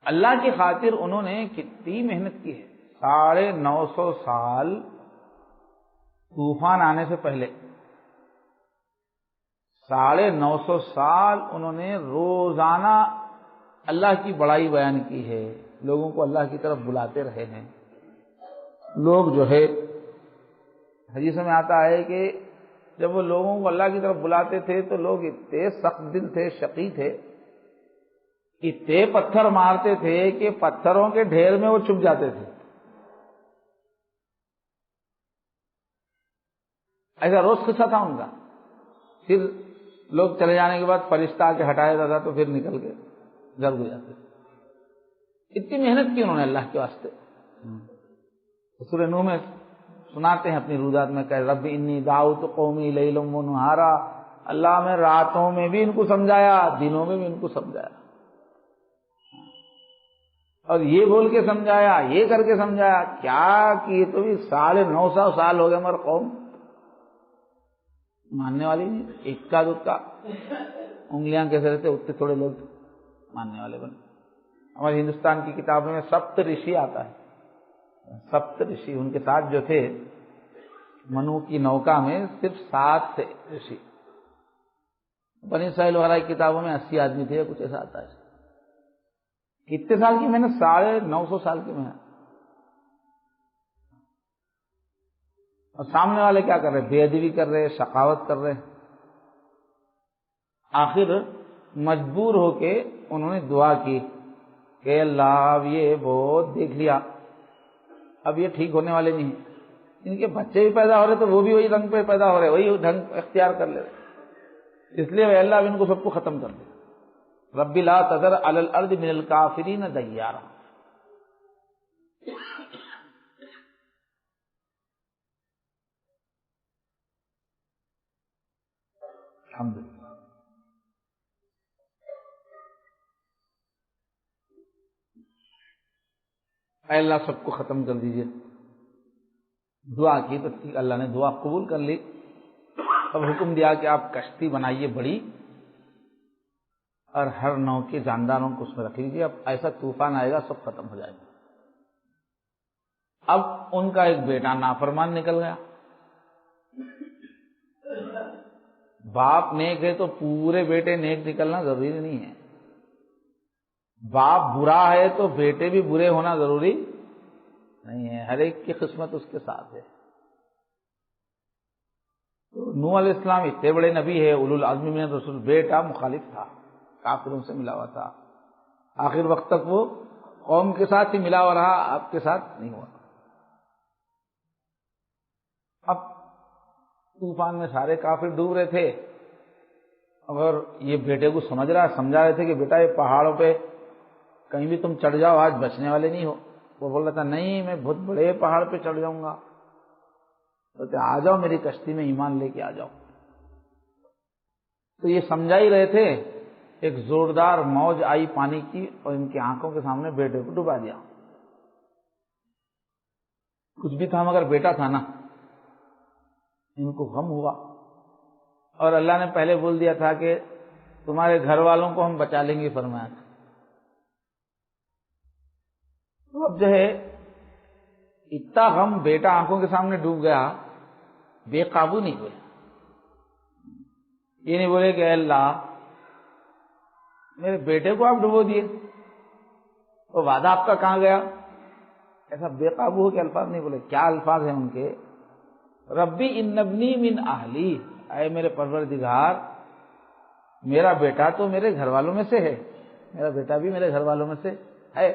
اللہ کی خاطر انہوں نے کتنی محنت کی ہے. 950 سال طوفان آنے سے پہلے 950 سال انہوں نے روزانہ اللہ کی بڑائی بیان کی ہے، لوگوں کو اللہ کی طرف بلاتے رہے ہیں. لوگ جو ہے حدیث میں آتا ہے کہ جب وہ لوگوں کو اللہ کی طرف بلاتے تھے تو لوگ اتنے سخت دل تھے، شقی تھے، اتنے پتھر مارتے تھے کہ پتھروں کے ڈھیر میں وہ چھپ جاتے تھے. ایسا روز قصہ تھا ان کا. پھر لوگ چلے جانے کے بعد فرشتہ آ کے ہٹا دیتا تھا تو پھر نکل کے گھر کو جاتے تھے. اتنی محنت کی انہوں نے اللہ کے واسطے. سورہ نوح میں سناتے ہیں اپنی رودات میں کہ رب انی دعوت قومی لیلا و نہارا، اللہ میں راتوں میں بھی ان کو سمجھایا، دنوں میں بھی ان کو سمجھایا، اور یہ بول کے سمجھایا، یہ کر کے سمجھایا. کیا کہ تو بھی 950 سال ہو گئے ہمارے قوم ماننے والی نہیں. اکا دکا انگلیاں کیسے رہتے اتنے تھوڑے لوگ ماننے والے بنے. ہمارے ہندوستان کی کتابوں میں سپت رشی آتا ہے. سپت رشی ان کے ساتھ جو تھے منو کی نوکا میں صرف 7 تھے رشی. بنی اسرائیل وغیرہ کی کتابوں میں 80 آدمی تھے، کچھ ایسا آتا ہے. کتنے سال کی محنت؟ 950 سال کی محنت. اور سامنے والے کیا کر رہے؟ بے ادبی کر رہے، شقاوت کر رہے. آخر مجبور ہو کے انہوں نے دعا کی کہ اللہ اب یہ بہت دیکھ لیا، اب یہ ٹھیک ہونے والے نہیں ہیں. ان کے بچے بھی پیدا ہو رہے تو وہ بھی وہی رنگ پہ پیدا ہو رہے، وہی ڈھنگ اختیار کر لے رہے. اس لیے اللہ اب ان کو سب کو ختم کر دے. رب لا تذر علی الارض من الکافرین دیارا. الحمدللہ. اے اللہ سب کو ختم کر دیجئے. دعا کی تو ٹھیک، اللہ نے دعا قبول کر لی. اب حکم دیا کہ آپ کشتی بنائیے بڑی، اور ہر نوع کے جانداروں کو اس میں رکھ لیجیے. اب ایسا طوفان آئے گا سب ختم ہو جائے گا. اب ان کا ایک بیٹا نافرمان نکل گیا. باپ نیک ہے تو پورے بیٹے نیک نکلنا ضروری نہیں ہے. باپ برا ہے تو بیٹے بھی برے ہونا ضروری نہیں ہے. ہر ایک کی قسمت اس کے ساتھ ہے. تو نوح علیہ السلام اتنے بڑے نبی ہے، اولو العزم من الرسل، بیٹا مخالف تھا، کافروں سے ملا ہوا تھا. آخر وقت تک وہ قوم کے ساتھ ہی ملا ہوا رہا، آپ کے ساتھ نہیں ہوا. اب طوفان میں سارے کافر ڈوب رہے تھے، اور یہ بیٹے کو سمجھا رہے تھے کہ بیٹا یہ پہاڑوں پہ کہیں بھی تم چڑھ جاؤ، آج بچنے والے نہیں ہو. وہ بول رہا تھا نہیں میں بہت بڑے پہاڑ پہ چڑھ جاؤں گا. تو آ جاؤ میری کشتی میں ایمان لے کے آ جاؤ. تو یہ سمجھا ہی رہے تھے، ایک زوردار موج آئی پانی کی اور ان کی آنکھوں کے سامنے بیٹے کو ڈبا دیا. کچھ بھی تھا مگر بیٹا تھا نا. ان کو غم ہوا، اور اللہ نے پہلے بول دیا تھا کہ تمہارے گھر والوں کو ہم بچا لیں گے فرمایا. تو اب جو ہے اتنا غم، بیٹا آنکھوں کے سامنے ڈوب گیا، بے قابو نہیں ہوئے. یہ نہیں بولے کہ اے اللہ میرے بیٹے کو آپ ڈبو دیے، تو وعدہ آپ کا کہاں گیا؟ ایسا بے قابو ہو کے الفاظ نہیں بولے. کیا الفاظ ہیں ان کے؟ ربی ان ابنی من اہلی، اے میرے پروردگار میرا بیٹا تو میرے گھر والوں میں سے ہے، میرا بیٹا بھی میرے گھر والوں میں سے ہے.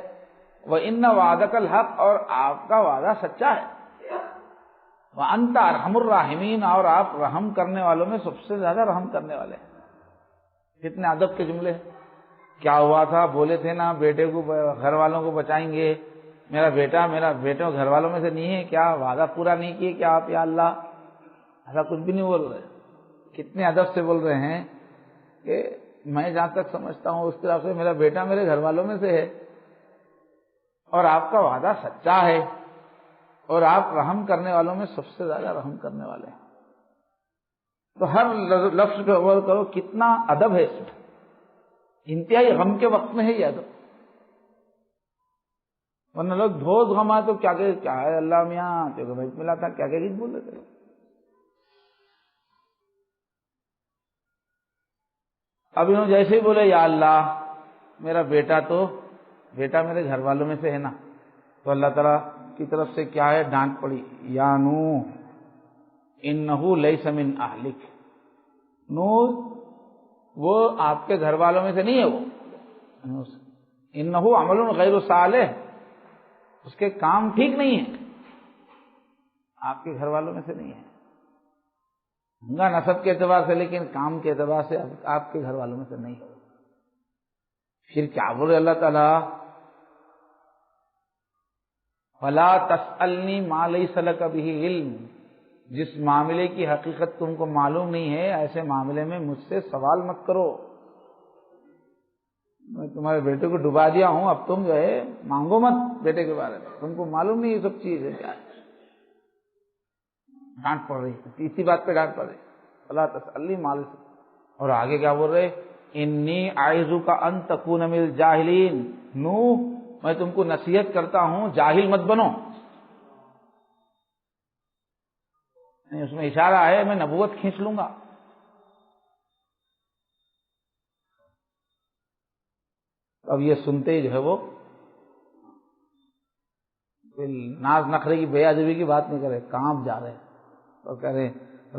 وَإِنَّ وَعْدَكَ الْحَقُّ، اور آپ کا وعدہ سچا ہے. وَأَنْتَ أَرْحَمُ الرَّاحِمِينَ، اور آپ رحم کرنے والوں میں سب سے زیادہ رحم کرنے والے ہیں. کتنے ادب کے جملے ہیں. کیا ہوا تھا؟ بولے تھے نا بیٹے کو گھر والوں کو بچائیں گے. میرا بیٹا گھر والوں میں سے نہیں ہے کیا؟ وعدہ پورا نہیں کیے کیا آپ یا اللہ؟ ایسا کچھ بھی نہیں بول رہے. کتنے ادب سے بول رہے ہیں کہ میں جہاں تک سمجھتا ہوں اس طرح سے میرا بیٹا میرے گھر والوں میں سے ہے، اور آپ کا وعدہ سچا ہے، اور آپ رحم کرنے والوں میں سب سے زیادہ رحم کرنے والے ہیں. تو ہر لفظ پہ غور کرو، کتنا ادب ہے اس میں. انتہائی غم کے وقت میں ہے یہ ادب. ورنہ لوگ بہت غم آئے تو کیا ہے اللہ میاں تو بھائی ملا تھا، کیا گیت بول رہے تھے. اب انہوں جیسے ہی بولے یا اللہ میرا بیٹا میرے گھر والوں میں سے ہے نا، تو اللہ تعالیٰ کی طرف سے کیا ہے؟ ڈانٹ پڑی، یا نوح انہ لیس من اہلک، نوح وہ آپ کے گھر والوں میں سے نہیں ہے، وہ انہ عمل غیر صالح، اس کے کام ٹھیک نہیں ہے، آپ کے گھر والوں میں سے نہیں ہے، ہوں گا نسب کے اعتبار سے لیکن کام کے اعتبار سے آپ کے گھر والوں میں سے نہیں ہے۔ پھر کیا بولے اللہ تعالیٰ؟ فَلَا تَسْأَلْنِي مَا لَيْسَ لَكَ بِهِ علم، جس معاملے کی حقیقت تم کو معلوم نہیں ہے ایسے معاملے میں مجھ سے سوال مت کرو، میں تمہارے بیٹے کو ڈبا دیا ہوں، اب تم جو ہے مانگو مت بیٹے کے بارے میں، تم کو معلوم نہیں یہ سب چیز ہے کیا ہے۔ ڈانٹ پڑ رہی، اسی بات پہ ڈانٹ پڑ رہی، فَلَا تَسْأَلْنِي مَا لَيْسَ، اور آگے کیا بول رہے؟ انی اعظک ان تکون من الجاہلین، نوح میں تم کو نصیحت کرتا ہوں جاہل مت بنو، اس میں اشارہ ہے میں نبوت کھینچ لوں گا۔ اب یہ سنتے ہی جو ہے وہ ناز نخرے کی بے ادبی کی بات نہیں کرے، کانپ جا رہے اور کہہ رہے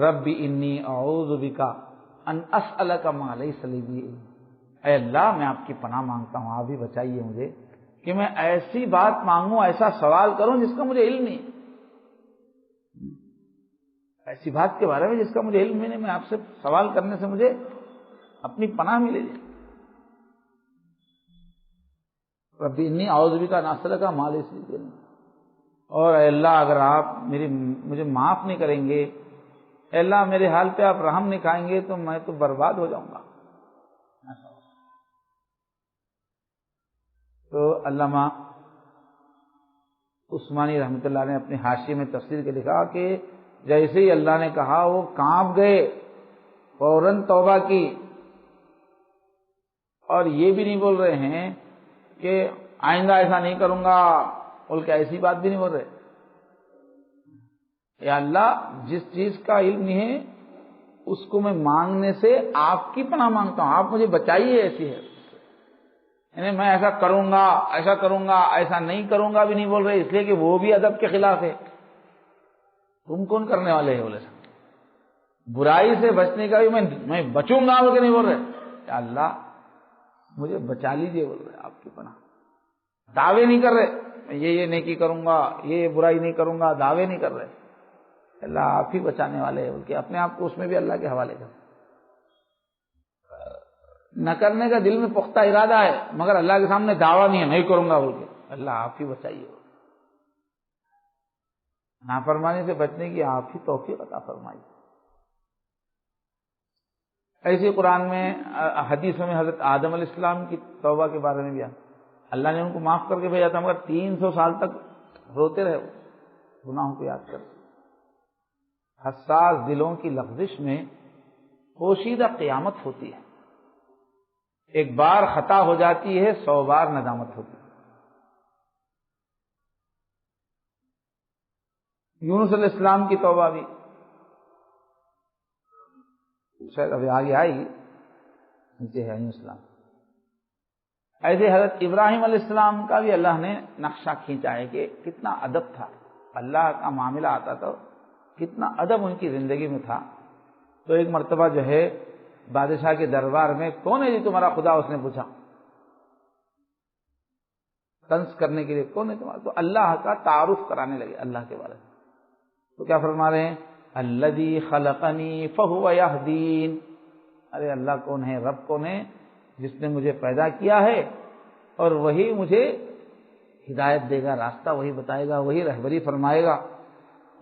رب انی اعوذ بک ان اسألک ما لیس لی بہ علم، اے اللہ میں آپ کی پناہ مانگتا ہوں، آپ بھی بچائیے مجھے کہ میں ایسی بات مانگوں، ایسا سوال کروں جس کا مجھے علم نہیں، ایسی بات کے بارے میں جس کا مجھے علم نہیں، میں آپ سے سوال کرنے سے مجھے اپنی پناہ ملے جائے۔ رب انی اعوذ بک ان اسألک ما لیس لی بہ علم، اور اے اللہ اگر آپ مجھے معاف نہیں کریں گے، اے اللہ میرے حال پہ آپ رحم نہیں کھائیں گے تو میں تو برباد ہو جاؤں گا۔ تو علامہ عثمانی رحمۃ اللہ نے اپنے حاشیے میں تفسیر کے لکھا کہ جیسے ہی اللہ نے کہا وہ کانپ گئے، فوراً توبہ کی، اور یہ بھی نہیں بول رہے ہیں کہ آئندہ ایسا نہیں کروں گا، بول کے ایسی بات بھی نہیں بول رہے، یا اللہ جس چیز کا علم نہیں ہے اس کو میں مانگنے سے آپ کی پناہ مانگتا ہوں، آپ مجھے بچائیے ایسی ہے، یعنی میں ایسا کروں گا ایسا کروں گا ایسا نہیں کروں گا بھی نہیں بول رہے، اس لیے کہ وہ بھی ادب کے خلاف ہے۔ تم کون کرنے والے ہیں؟ بولے برائی سے بچنے کا بھی میں بچوں گا بول کے نہیں بول رہے، یا اللہ مجھے بچا لیجیے بول رہے، آپ کی پناہ، دعوے نہیں کر رہے میں یہ نیکی کروں گا، یہ برائی نہیں کروں گا، دعوے نہیں کر رہے، اللہ آپ ہی بچانے والے ہیں بول کے اپنے آپ کو اس میں بھی اللہ کے حوالے کر، نہ کرنے کا دل میں پختہ ارادہ ہے مگر اللہ کے سامنے دعویٰ نہیں ہے نہیں کروں گا بول کے، اللہ آپ ہی بچائیے، نافرمانی سے بچنے کی آپ ہی توفیق عطا فرمائیے۔ ایسے قرآن میں حدیثوں میں حضرت آدم علیہ السلام کی توبہ کے بارے میں بھی اللہ نے ان کو معاف کر کے بھیجا تھا مگر 300 سال تک روتے رہے گناہوں کو یاد کر۔ حساس دلوں کی لغزش میں پوشیدہ قیامت ہوتی ہے، ایک بار خطا ہو جاتی ہے 100 بار ندامت ہوتی ہے۔ یونس علیہ السلام کی توبہ بھی شاید ابھی آگے آئے گی، نیچے ہے یونس السلام۔ ایسے حضرت ابراہیم علیہ السلام کا بھی اللہ نے نقشہ کھینچا ہے کہ کتنا ادب تھا، اللہ کا معاملہ آتا تو کتنا ادب ان کی زندگی میں تھا۔ تو ایک مرتبہ جو ہے بادشاہ کے دربار میں کون ہے جی تمہارا خدا، اس نے پوچھا طنز کرنے کے لیے، کون ہے تمہارا؟ تو اللہ کا تعارف کرانے لگے اللہ کے بارے میں، تو کیا فرما رہے ہیں؟ الذی خلقنی فہو یہدین، ارے اللہ کون ہے، رب کون ہے جس نے مجھے پیدا کیا ہے اور وہی مجھے ہدایت دے گا، راستہ وہی بتائے گا، وہی رہبری فرمائے گا۔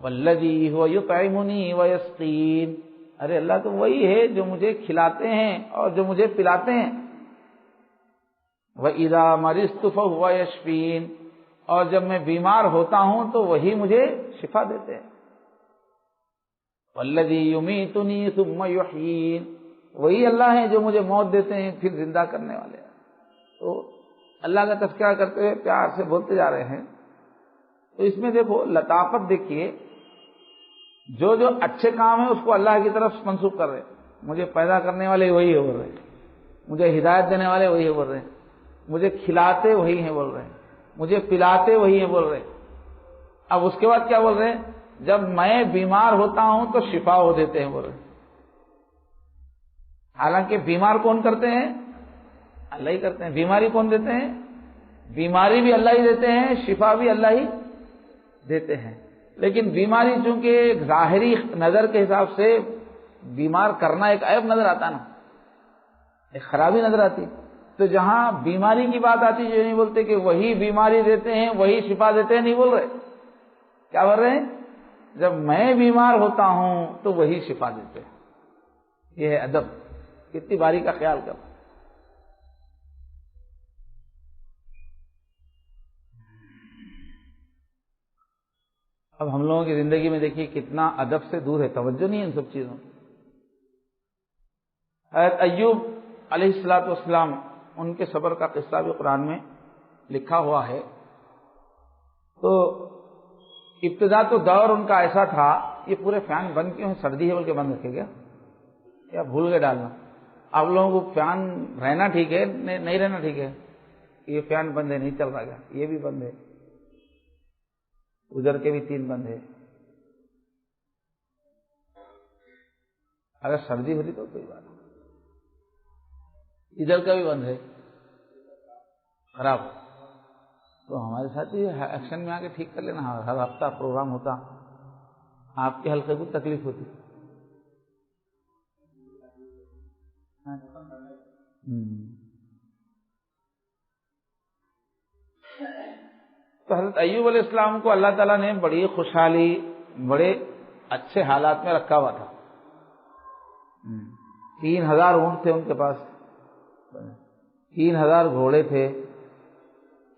والذی هو یطعمنی ویسقین، ارے اللہ تو وہی ہے جو مجھے کھلاتے ہیں اور جو مجھے پلاتے ہیں۔ وَإِذَا مَرِضْتُ فَهُوَ يَشْفِينِ، اور جب میں بیمار ہوتا ہوں تو وہی مجھے شفا دیتے ہیں۔ وَالَّذِي يُمِيتُنِي ثُمَّ يُحْيِينِ، وہی اللہ ہیں جو مجھے موت دیتے ہیں پھر زندہ کرنے والے ہیں۔ تو اللہ کا تذکرہ کرتے ہوئے پیار سے بولتے جا رہے ہیں۔ تو اس میں دیکھو لطافت دیکھیے، جو جو اچھے کام ہیں اس کو اللہ کی طرف منسوب کر رہے ہیں، مجھے پیدا کرنے والے وہی ہے بول رہے ہیں، مجھے ہدایت دینے والے وہی ہے بول رہے ہیں، مجھے کھلاتے وہی ہیں بول رہے ہیں، مجھے پلاتے وہی ہیں بول رہے ہیں۔ اب اس کے بعد کیا بول رہے ہیں؟ جب میں بیمار ہوتا ہوں تو شفا ہو دیتے ہیں، بول رہے ہیں۔ حالانکہ بیمار کون کرتے ہیں؟ اللہ ہی کرتے ہیں۔ بیماری کون دیتے ہیں؟ بیماری بھی اللہ ہی دیتے ہیں، شفا بھی اللہ ہی دیتے ہیں۔ لیکن بیماری چونکہ ظاہری نظر کے حساب سے بیمار کرنا ایک عیب نظر آتا نا، ایک خرابی نظر آتی، تو جہاں بیماری کی بات آتی جو نہیں بولتے کہ وہی بیماری دیتے ہیں وہی شفا دیتے ہیں، نہیں بول رہے، کیا بول رہے ہیں؟ جب میں بیمار ہوتا ہوں تو وہی شفا دیتے ہیں۔ یہ ہے ادب، کتنی باری کا خیال کر۔ اب ہم لوگوں کی زندگی میں دیکھیے کتنا ادب سے دور ہے، توجہ نہیں ہے ان سب چیزوں۔ حضرت ایوب علیہ الصلوۃ والسلام، ان کے صبر کا قصہ بھی قرآن میں لکھا ہوا ہے۔ تو ابتدا تو دور ان کا ایسا تھا، یہ پورے فین بند کیوں ہیں؟ سردی ہے بول کے بند رکھے گیا یا بھول کے ڈالنا؟ آپ لوگوں کو فین رہنا ٹھیک ہے، نہیں رہنا ٹھیک ہے؟ یہ فین بند ہے، نہیں چل رہا گیا، یہ بھی بند ہے، ادھر کے بھی 3 بند ہے۔ اگر سردی ہوتی تو کوئی بات نہیں، ادھر کا بھی بند ہے، خراب۔ تو ہمارے ساتھ ہی ایکشن میں آ کے ٹھیک کر لینا، ہر ہفتہ پروگرام ہوتا، آپ کے حلقے کو تکلیف ہوتی۔ تو حضرت ایوب علیہ السلام کو اللہ تعالیٰ نے بڑی خوشحالی، بڑے اچھے حالات میں رکھا ہوا تھا۔ 3000 اونٹ تھے ان کے پاس، 3000 گھوڑے تھے،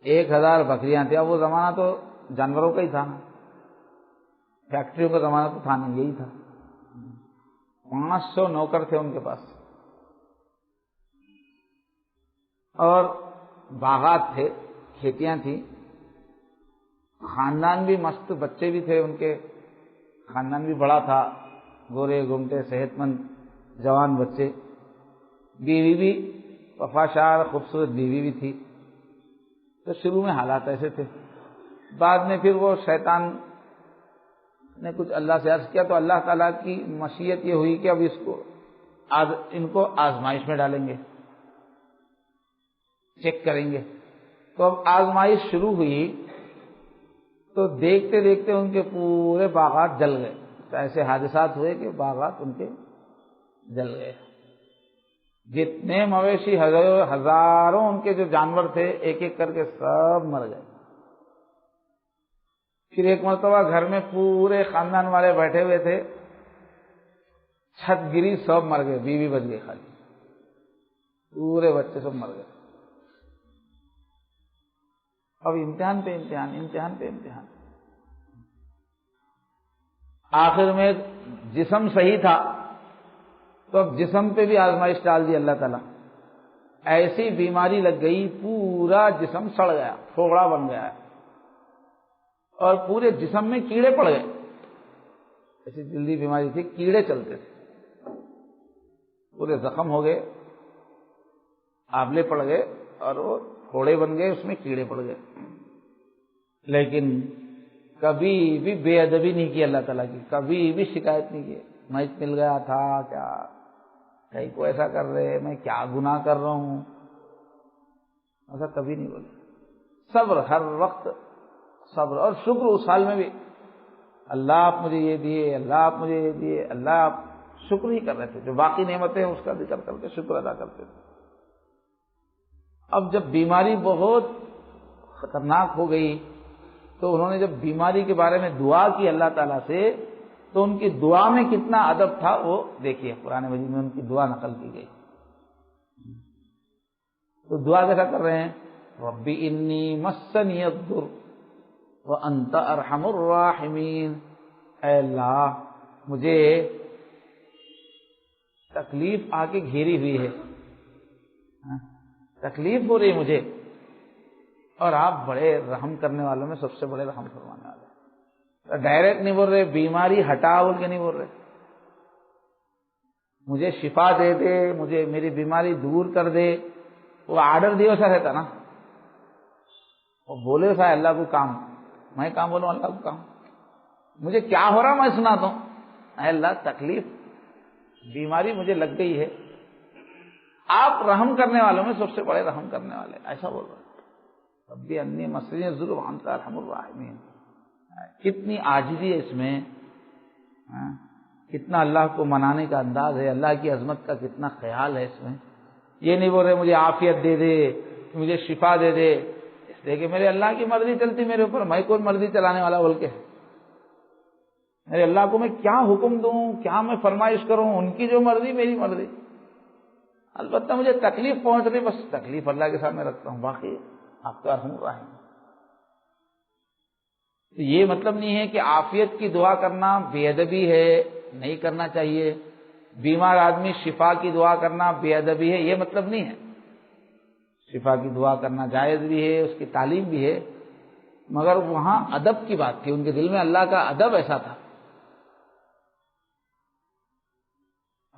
1000 بکریاں تھیں۔ اب وہ زمانہ تو جانوروں کا ہی تھا نا، فیکٹریوں کا زمانہ تو تھا نہیں، یہی تھا۔ 500 نوکر تھے ان کے پاس، اور باغات تھے، کھیتیاں تھیں، خاندان بھی مست، بچے بھی تھے ان کے، خاندان بھی بڑا تھا، گورے گھومتے صحت مند جوان بچے، بیوی بھی وفاشار خوبصورت بیوی بھی تھی۔ تو شروع میں حالات ایسے تھے، بعد میں پھر وہ شیطان نے کچھ اللہ سے عرض کیا تو اللہ تعالیٰ کی مشیت یہ ہوئی کہ اب ان کو آزمائش میں ڈالیں گے، چیک کریں گے۔ تو اب آزمائش شروع ہوئی تو دیکھتے دیکھتے ان کے پورے باغات جل گئے، تو ایسے حادثات ہوئے کہ باغات ان کے جل گئے، جتنے مویشی ہزاروں ان کے جو جانور تھے ایک ایک کر کے سب مر گئے۔ پھر ایک مرتبہ گھر میں پورے خاندان والے بیٹھے ہوئے تھے، چھت گری، سب مر گئے، بیوی بچ گئی خالی، پورے بچے سب مر گئے۔ اب امتحان پہ امتحان، امتحان پہ امتحان۔ آخر میں جسم صحیح تھا تو اب جسم پہ بھی آزمائش ڈال دی اللہ تعالیٰ، ایسی بیماری لگ گئی پورا جسم سڑ گیا، پھوڑا بن گیا، اور پورے جسم میں کیڑے پڑ گئے۔ ایسی جلدی بیماری تھی، کیڑے چلتے تھے، پورے زخم ہو گئے، آبلے پڑ گئے، اور وہ پھوڑے بن گئے، اس میں کیڑے پڑ گئے۔ لیکن کبھی بھی بے ادبی نہیں کی اللہ تعالیٰ کی، کبھی بھی شکایت نہیں کی، میں مل گیا تھا کیا، کہیں کو ایسا کر رہے، میں کیا گناہ کر رہا ہوں، ایسا کبھی نہیں بولے۔ صبر، ہر وقت صبر اور شکر۔ اس حال میں بھی اللہ آپ مجھے یہ دیے، اللہ آپ مجھے یہ دیے، اللہ آپ، شکر ہی کر رہے تھے، جو باقی نعمتیں اس کا ذکر کر کے شکر ادا کرتے تھے۔ اب جب بیماری بہت خطرناک ہو گئی تو انہوں نے جب بیماری کے بارے میں دعا کی اللہ تعالیٰ سے، تو ان کی دعا میں کتنا ادب تھا وہ دیکھیے، قرآن مجید میں ان کی دعا نقل کی گئی۔ تو دعا کیسا کر رہے ہیں؟ ربی انی مسنی الضر وانت ارحم الراحمین، اے اللہ مجھے تکلیف آ کے گھیری ہوئی ہے، تکلیف ہو رہی مجھے، اور آپ بڑے رحم کرنے والوں میں سب سے بڑے رحم فرمانے والے۔ ڈائریکٹ نہیں بول رہے بیماری ہٹا بول کے نہیں بول رہے، مجھے شفا دے دے، مجھے میری بیماری دور کر دے، وہ آرڈر دیا سا رہتا نا، وہ بولے سا اللہ کو کام، میں کہاں بولوں اللہ کو کہاں؟ مجھے کیا ہو رہا میں سناتا ہوں. اے اللہ تکلیف بیماری مجھے لگ گئی ہے، آپ رحم کرنے والوں میں سب سے بڑے رحم کرنے والے، ایسا بول رہا. ربی انی مسنی الضر وانت ارحم الراحمین. کتنی عاجزی ہے اس میں، کتنا اللہ کو منانے کا انداز ہے، اللہ کی عظمت کا کتنا خیال ہے اس میں. یہ نہیں بول رہے مجھے عافیت دے دے، مجھے شفا دے دے، اس لیے کہ میرے اللہ کی مرضی چلتی میرے اوپر، میں کون مرضی چلانے والا بول کے. میرے اللہ کو میں کیا حکم دوں، کیا میں فرمائش کروں، ان کی جو مرضی میری مرضی. البتہ مجھے تکلیف پہنچ رہی، بس تکلیف اللہ کے سامنے رکھتا ہوں، باقی آپ کا ارحم الراحمین. تو یہ مطلب نہیں ہے کہ عافیت کی دعا کرنا بے ادبی ہے، نہیں کرنا چاہیے. بیمار آدمی شفا کی دعا کرنا بے ادبی ہے، یہ مطلب نہیں ہے. شفا کی دعا کرنا جائز بھی ہے، اس کی تعلیم بھی ہے، مگر وہاں ادب کی بات تھی. ان کے دل میں اللہ کا ادب ایسا تھا.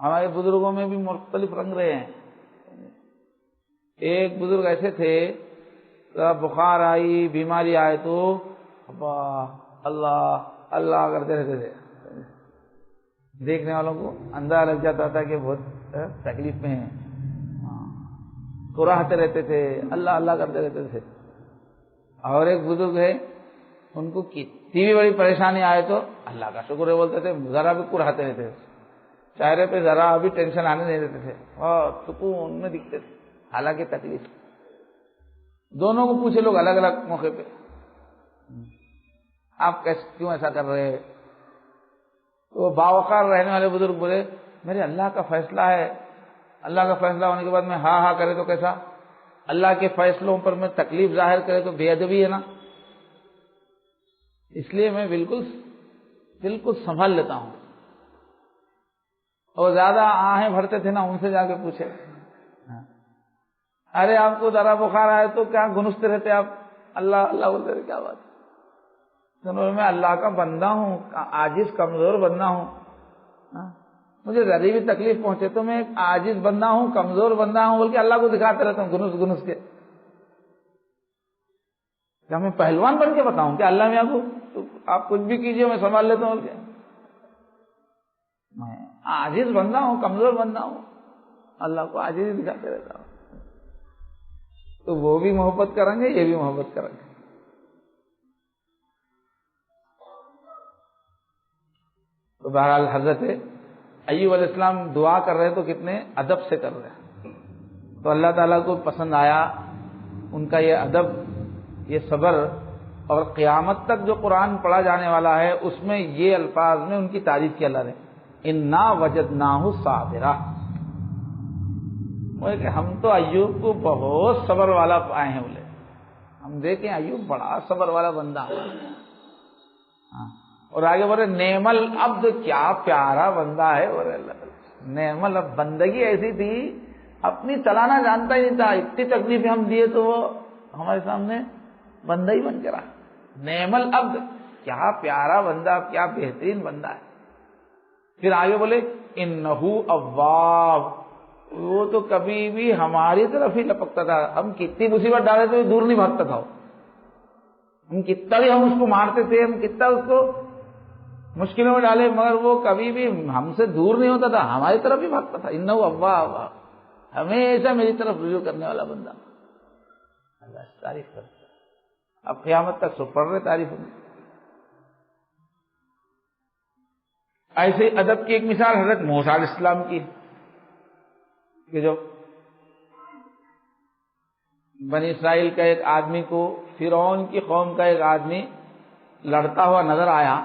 ہمارے بزرگوں میں بھی مختلف رنگ رہے ہیں. ایک بزرگ ایسے تھے، بخار آئی، بیماری آئے تو اللہ اللہ کرتے رہتے تھے. دیکھنے والوں کو اندازہ لگ جاتا تھا کہ بہت تکلیف میں ہیں. کراہتے رہتے تھے، اللہ اللہ کرتے رہتے تھے. اور ایک بزرگ ہے، ان کو کتنی بھی بڑی پریشانی آئے تو اللہ کا شکر ہے بولتے تھے، ذرا بھی کراہتے رہتے تھے، چہرے پہ ذرا بھی ٹینشن آنے نہیں دیتے تھے اور سکون میں دکھتے تھے حالانکہ تکلیف. دونوں کو پوچھے لوگ الگ الگ موقع پہ، آپ کیوں ایسا کر رہے ہیں؟ تو باوقار رہنے والے بزرگ بولے میرے اللہ کا فیصلہ ہے، اللہ کا فیصلہ ہونے کے بعد میں ہاں ہاں کرے تو کیسا؟ اللہ کے فیصلوں پر میں تکلیف ظاہر کرے تو بے ادبی ہے نا. اس لیے میں بالکل سنبھل لیتا ہوں. اور زیادہ آہیں بھرتے تھے نا، ان سے جا کے پوچھے ارے آپ کو ذرا بخار آئے تو کیا گنجتے رہتے آپ، اللہ اللہ بولتے رہتے، کیا بات؟ میں اللہ کا بندہ ہوں، عاجز کمزور بندہ ہوں، مجھے ذرا بھی تکلیف پہنچے تو میں ایک عاجز بندہ ہوں، کمزور بندہ ہوں بول کے اللہ کو دکھاتے رہتا ہوں گنس کے. کیا میں پہلوان بن کے بتاؤں کہ اللہ میاں کو آپ کچھ بھی کیجئے میں سنبھال لیتا ہوں؟ میں عاجز بندہ ہوں، کمزور بندہ ہوں، اللہ کو عاجز ہی دکھاتے رہتا ہوں. تو وہ بھی محبت کریں گے، یہ بھی محبت کریں گے. تو بہرحال حضرت ایوب علیہ السلام دعا کر رہے تو کتنے ادب سے کر رہے ہیں. تو اللہ تعالیٰ کو پسند آیا ان کا یہ ادب، یہ صبر. اور قیامت تک جو قرآن پڑھا جانے والا ہے اس میں یہ الفاظ میں ان کی تعریف کی اللہ نے، انا وجدناہ صابرا. وہ کہ ہم تو ایوب کو بہت صبر والا پائے ہیں. بولے ہم دیکھیں ایوب بڑا صبر والا بندہ. اور آگے بولے نعم العبد، کیا پیارا بندہ ہے. اور اللہ تعالیٰ نعم العبد، بندگی ایسی تھی اپنی چلانا جانتا ہی نہیں تھا، اتنی تکلیفیں ہم دیے تو وہ ہمارے سامنے بندہ ہی بن کے رہا. نعم العبد، کیا پیارا بندہ، کیا بہترین بندہ ہے. پھر آگے بولے انہ اواب، وہ تو کبھی بھی ہماری طرف ہی لپکتا تھا. ہم کتنی مصیبت ڈالے تو دور نہیں بھاگتا تھا. ہم کتنا بھی ہم اس کو مارتے تھے، ہم کتنا اس کو مشکلوں میں ڈالے، مگر وہ کبھی بھی ہم سے دور نہیں ہوتا تھا، ہماری طرف ہی بھاگتا تھا. انہ اواب، ہمیشہ میری طرف رجوع کرنے والا بندہ. اللہ تعریف کرتا ہے. اب قیامت تک سو پڑھ رہے تعریف. ایسے ادب کی ایک مثال حضرت موسیٰ علیہ السلام کی، کہ جو بنی اسرائیل کا ایک آدمی کو فرعون کی قوم کا ایک آدمی لڑتا ہوا نظر آیا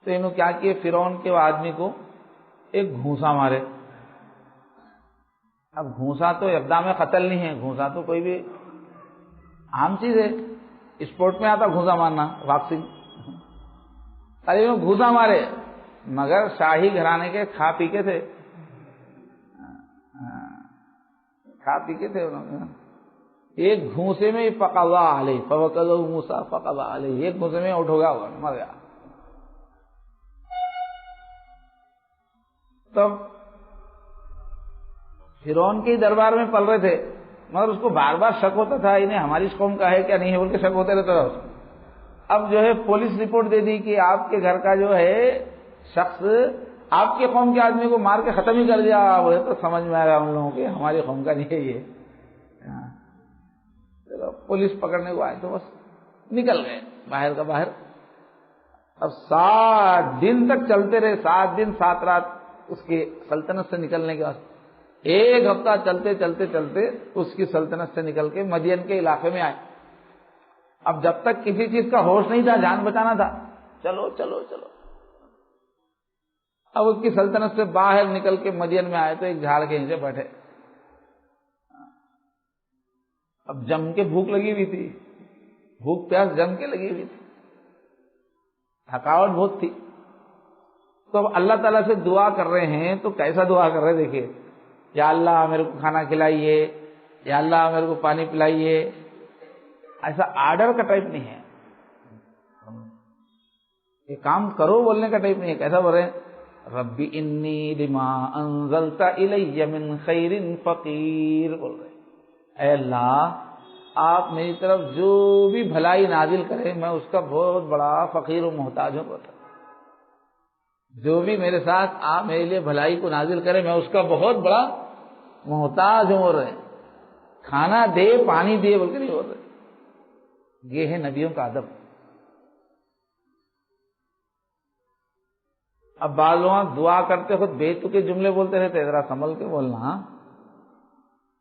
تو انہوں کیا کیے، فرعون کے آدمی کو ایک گھونسا مارے. اب گھونسا تو اقدام قتل نہیں ہے، گھونسا تو کوئی بھی عام چیز ہے، اسپورٹ میں آتا گھونسا مارنا، باکسنگ. ارے وہ گھونسا مارے، مگر شاہی گھرانے کے کھا پی کے تھے، کھا پی کے تھے انہوں نے. ایک گھونسے میں فقضا علیہ فوکلہ موسیٰ فقضا علیہ، ایک گھونسے میں اٹھ گیا، مر گیا. تب فرعون کے دربار میں پل رہے تھے، مگر اس کو بار بار شک ہوتا تھا انہیں ہماری قوم کا ہے کیا نہیں ہے بول کے شک ہوتے رہتا تھا. اب جو ہے پولیس رپورٹ دے دی کہ آپ کے گھر کا جو ہے شخص آپ کے قوم کے آدمی کو مار کے ختم ہی کر دیا. وہ تو سمجھ میں آ گیا ہم لوگوں کے ہماری قوم کا نہیں ہے یہ. چلو پولیس پکڑنے کو آئے تو بس نکل گئے باہر کا باہر. اب 7 دن تک چلتے رہے, 7 دن 7 رات اس کی سلطنت سے نکلنے کے بعد 1 ہفتہ چلتے چلتے چلتے اس کی سلطنت سے نکل کے مدین کے علاقے میں آئے. اب جب تک کسی چیز کا ہوش نہیں تھا, جان بچانا تھا, چلو چلو چلو. اب اس کی سلطنت سے باہر نکل کے مدین میں آئے تو ایک جھاڑ کے نیچے بیٹھے. اب جم کے بھوک لگی ہوئی تھی, بھوک پیاس جم کے لگی ہوئی تھی, تھکاوٹ بہت تھی. تو اب اللہ تعالیٰ سے دعا کر رہے ہیں تو کیسا دعا کر رہے دیکھیے, یا اللہ میرے کو کھانا کھلائیے, یا اللہ میرے کو پانی پلائیے. ایسا آرڈر کا ٹائپ نہیں ہے, یہ کام کرو بولنے کا ٹائپ نہیں ہے. کیسا بول رہے ہیں, ربی انی لما انزلت الی من خیر فقیر, بول رہے ہیں اے اللہ آپ میری طرف جو بھی بھلائی نازل کرے میں اس کا بہت بڑا فقیر و محتاج ہوں. جو بھی میرے ساتھ آپ میرے لیے بھلائی کو نازل کرے میں اس کا بہت بڑا محتاج ہوں. بول رہے ہیں کھانا دے پانی دے بول کے نہیں بول رہے. یہ ہے نبیوں کا ادب. اب بعض لوگ دعا کرتے خود بے تکے جملے بولتے رہتے, ذرا سنبھل کے بولنا,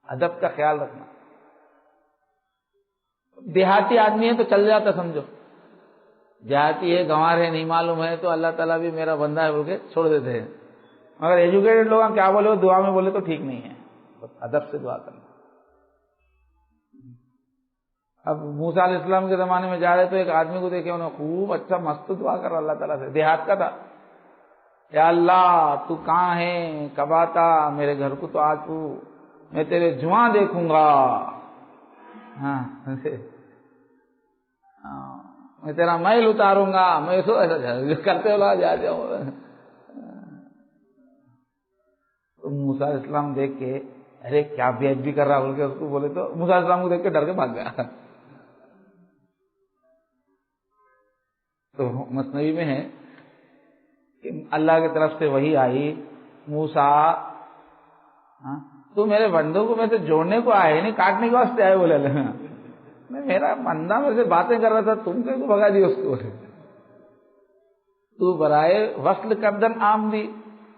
ادب کا خیال رکھنا. دیہاتی آدمی ہے تو چل جاتا سمجھو, دیہاتی ہے گنوار ہے نہیں معلوم ہے تو اللہ تعالیٰ بھی میرا بندہ ہے بول کے چھوڑ دیتے ہیں. مگر ایجوکیٹڈ لوگ کیا بولے دعا میں بولے تو ٹھیک نہیں ہے, ادب سے دعا کرنا. اب موسیٰ علیہ السلام کے زمانے میں جا رہے تو ایک آدمی کو دیکھے, انہوں نے خوب اچھا مست دعا کر اللہ تعالیٰ سے, دیہات کا تھا. یا اللہ تو کہاں ہے, کب آتا میرے گھر کو تو آج تو میں تیرے جواں دیکھوں گا, ہاں میں تیرا میل اتاروں گا, میں سو ایسا کرتے ہو جا جاؤں. تو موسیٰ علیہ السلام دیکھ کے ارے کیا بے ادبی کر رہا بول کے اس کو بولے تو موسیٰ علیہ السلام کو دیکھ کے ڈر کے بھاگ گیا. تو مثنوی میں ہے کہ اللہ کی طرف سے وحی آئی, موسیٰ تو میرے بندوں کو میں سے جوڑنے کو آئے نہیں کاٹنے کے واسطے آئے. بولے میں میرا بندہ میرے سے باتیں کر رہا تھا, تم کیسے بھگا دی اس کو. تو برائے وصل کردن عام دی,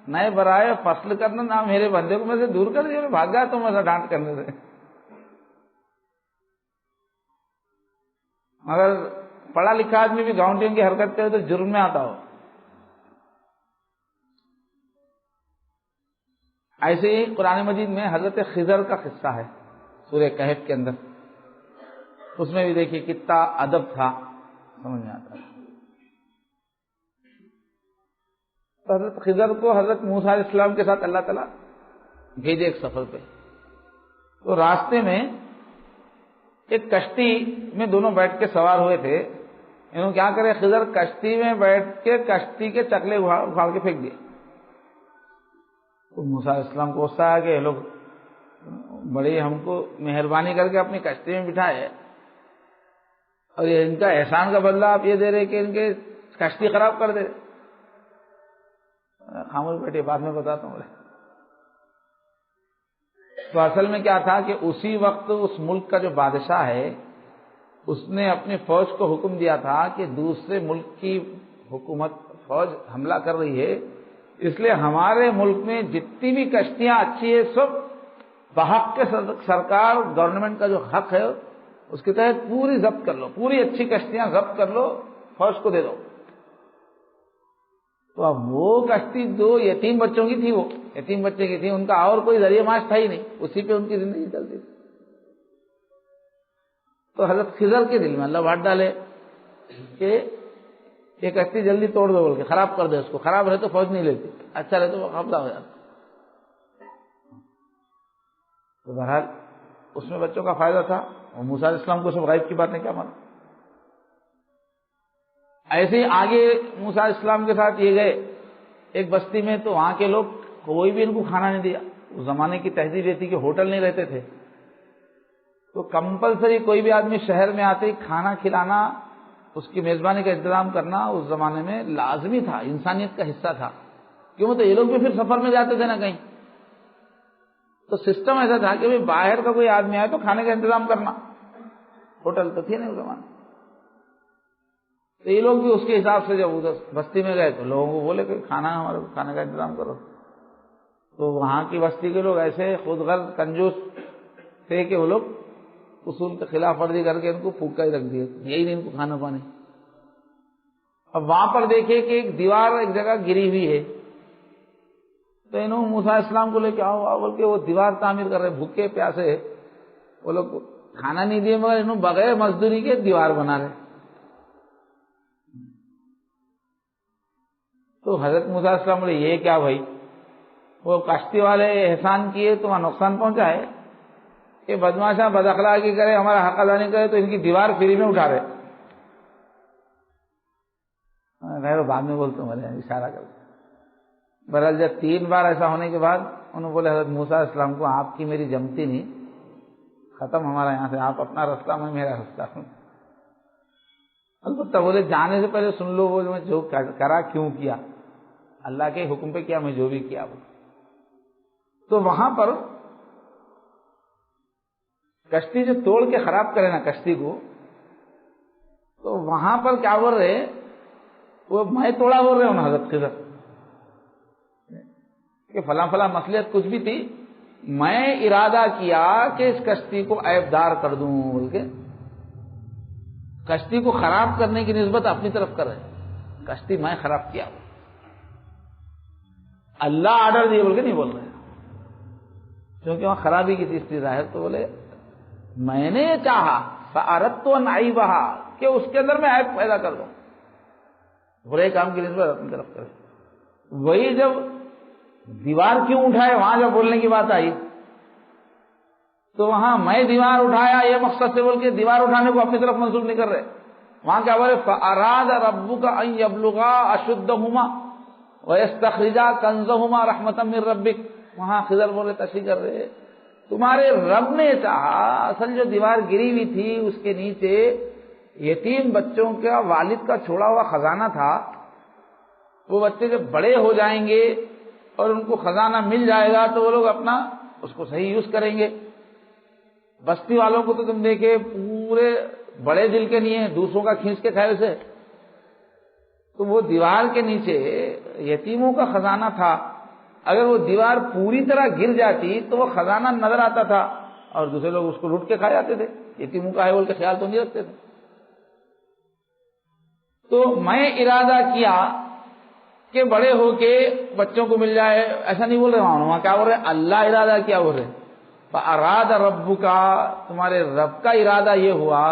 نئے برائے فصل کرنا نہ میرے بندے کو میں سے دور کر دیا, میں بھاگ گیا تم ایسا ڈانٹ کرنے سے. مگر پڑھا لکھا آدمی بھی گاؤنٹیوں کی حرکت کرے تو جرم میں آتا ہو. ایسے ہی قرآن مجید میں حضرت خضر کا قصہ ہے سورہ کہف کے اندر, اس میں بھی دیکھیے کتنا ادب تھا, سمجھ میں آتا ہے. تو حضرت خضر کو حضرت موسیٰ علیہ السلام کے ساتھ اللہ تعالیٰ بھیجے ایک سفر پہ. تو راستے میں ایک کشتی میں دونوں بیٹھ کے سوار ہوئے تھے. انہوں کیا کرے, خضر کشتی میں بیٹھ کے کشتی کے چکلے اکھاڑ کے پھینک دیے. تو موسیٰ علیہ السلام کو غصہ آیا کہ یہ لوگ بڑی ہم کو مہربانی کر کے اپنی کشتی میں بٹھائے اور یہ ان کا احسان کا بدلہ آپ یہ دے رہے کہ ان کے کشتی خراب کر دے. خاموش بیٹھے, بعد میں بتاتا ہوں. تو اصل میں کیا تھا کہ اسی وقت اس ملک کا جو بادشاہ ہے اس نے اپنی فوج کو حکم دیا تھا کہ دوسرے ملک کی حکومت فوج حملہ کر رہی ہے, اس لیے ہمارے ملک میں جتنی بھی کشتیاں اچھی ہے سب بحق کے سرکار گورنمنٹ کا جو حق ہے اس کے تحت پوری ضبط کر لو, پوری اچھی کشتیاں ضبط کر لو, فوج کو دے دو. تو اب وہ کشتی 2 یتیم بچوں کی تھی, وہ یتیم بچے کی تھی, ان کا اور کوئی ذریعہ معاش تھا ہی نہیں, اسی پہ ان کی زندگی چلتی تھی. تو حضرت خضر کے دل میں اللہ بات ڈالے کہ یہ کشتی جلدی توڑ دو بول کے, خراب کر دے اس کو, خراب رہے تو فوج نہیں لیتی, اچھا رہے تو قبضہ ہو جاتا. تو بہرحال اس میں بچوں کا فائدہ تھا, اور موسیٰ علیہ السلام کو سب غیب کی باتیں کیا مانا. ایسے ہی آگے موسیٰ علیہ السلام کے ساتھ یہ گئے ایک بستی میں, تو وہاں کے لوگ کوئی بھی ان کو کھانا نہیں دیا. اس زمانے کی تہذیب یہ تھی کہ ہوٹل نہیں رہتے تھے, تو کمپلسری کوئی بھی آدمی شہر میں آتے ہی کھانا کھلانا اس کی میزبانی کا انتظام کرنا اس زمانے میں لازمی تھا، انسانیت کا حصہ تھا. کیوں؟ تو یہ لوگ بھی پھر سفر میں جاتے تھے نا کہیں، تو سسٹم ایسا تھا کہ باہر کا کوئی آدمی آئے تو کھانے کا انتظام کرنا. ہوٹل تو تھے نہیں اس زمانے. تو یہ لوگ بھی اس کے حساب سے جب ادھر بستی میں گئے تو لوگوں کو بولے کہ ہمارے کھانے کا انتظام کرو. تو وہاں کی بستی کے لوگ ایسے خود غرض کنجوس تھے کہ وہ لوگ اصول کے خلاف ورزی کر کے ان کو پھونکا ہی رکھ دیے، یہی نہیں ان کو کھانا پانی. اب وہاں پر دیکھے کہ ایک دیوار ایک جگہ گری ہوئی ہے، تو انہوں موسیٰ علیہ السلام کو لے کے آؤ بول کے وہ دیوار تعمیر کر رہے، بھوکے پیاسے. وہ لوگ کھانا نہیں دیے مگر انہوں بغیر مزدوری کے دیوار بنا رہے. تو حضرت موسیٰ علیہ السلام بولے یہ کیا بھائی، وہ کشتی والے احسان کیے تو وہاں نقصان پہنچا ہے، کہ بدماشاں بد اخلاقی کرے ہمارا حق ادا نہیں کرے تو ان کی دیوار فری میں اٹھا رہے. میں بعد میں بولتا ہوں اشارہ کر. بہرحال جب 3 بار ایسا ہونے کے بعد انہوں نے بولے حضرت موسیٰ علیہ السلام کو آپ کی میری جمتی نہیں، ختم ہمارا یہاں سے، آپ اپنا راستہ میں میرا راستہ. البتہ بولے جانے سے پہلے سن لو وہ میں جو کرا کیوں کیا، اللہ کے حکم پہ کیا، میں جو بھی کیا وہ. تو وہاں پر کشتی جو توڑ کے خراب کرے نا کشتی کو، تو وہاں پر کیا بول رہے، وہ میں توڑا بول رہے ہوں نا حضرت خضر کہ فلاں فلاں مصلحت کچھ بھی تھی، میں ارادہ کیا کہ اس کشتی کو عیب دار کر دوں بول کے کشتی کو خراب کرنے کی نسبت اپنی طرف کر رہے. کشتی میں خراب کیا، اللہ آرڈر دیے بول کے نہیں بول رہے، کیونکہ وہاں خرابی کی تیسری ظاہر. تو بولے میں نے یہ چاہا فأردت ان اعیبھا کہ اس کے اندر میں عیب پیدا کر دوں، برے کام کی نسبت اپنی طرف کرے. وہی جب دیوار کیوں اٹھائے وہاں جب بولنے کی بات آئی تو وہاں میں دیوار اٹھایا یہ مقصد سے بول کے دیوار اٹھانے کو اپنی طرف منسوب نہیں کر رہے. وہاں کیا بولے فأراد ربک ان یبلغا اشدہما ویستخرجا کنزہما رحمتا من ربک. وہاں خضر بولے تشریح کر رہے تمہارے رب نے چاہا، اصل جو دیوار گری ہوئی تھی اس کے نیچے یتیم بچوں کا والد کا چھوڑا ہوا خزانہ تھا. وہ بچے جب بڑے ہو جائیں گے اور ان کو خزانہ مل جائے گا تو وہ لوگ اپنا اس کو صحیح یوز کریں گے. بستی والوں کو تو تم دیکھے پورے بڑے دل کے نہیں ہیں، دوسروں کا کھینچ کے کھائے اسے. تو وہ دیوار کے نیچے یتیموں کا خزانہ تھا، اگر وہ دیوار پوری طرح گر جاتی تو وہ خزانہ نظر آتا تھا اور دوسرے لوگ اس کو لوٹ کے کھا جاتے تھے. یتیموں کا ہے بول کے خیال تو نہیں رکھتے تھے. تو میں ارادہ کیا کہ بڑے ہو کے بچوں کو مل جائے، ایسا نہیں بول رہے وہاں کیا بول رہے، اللہ ارادہ کیا بول رہے. فأراد ربک تمہارے رب کا ارادہ یہ ہوا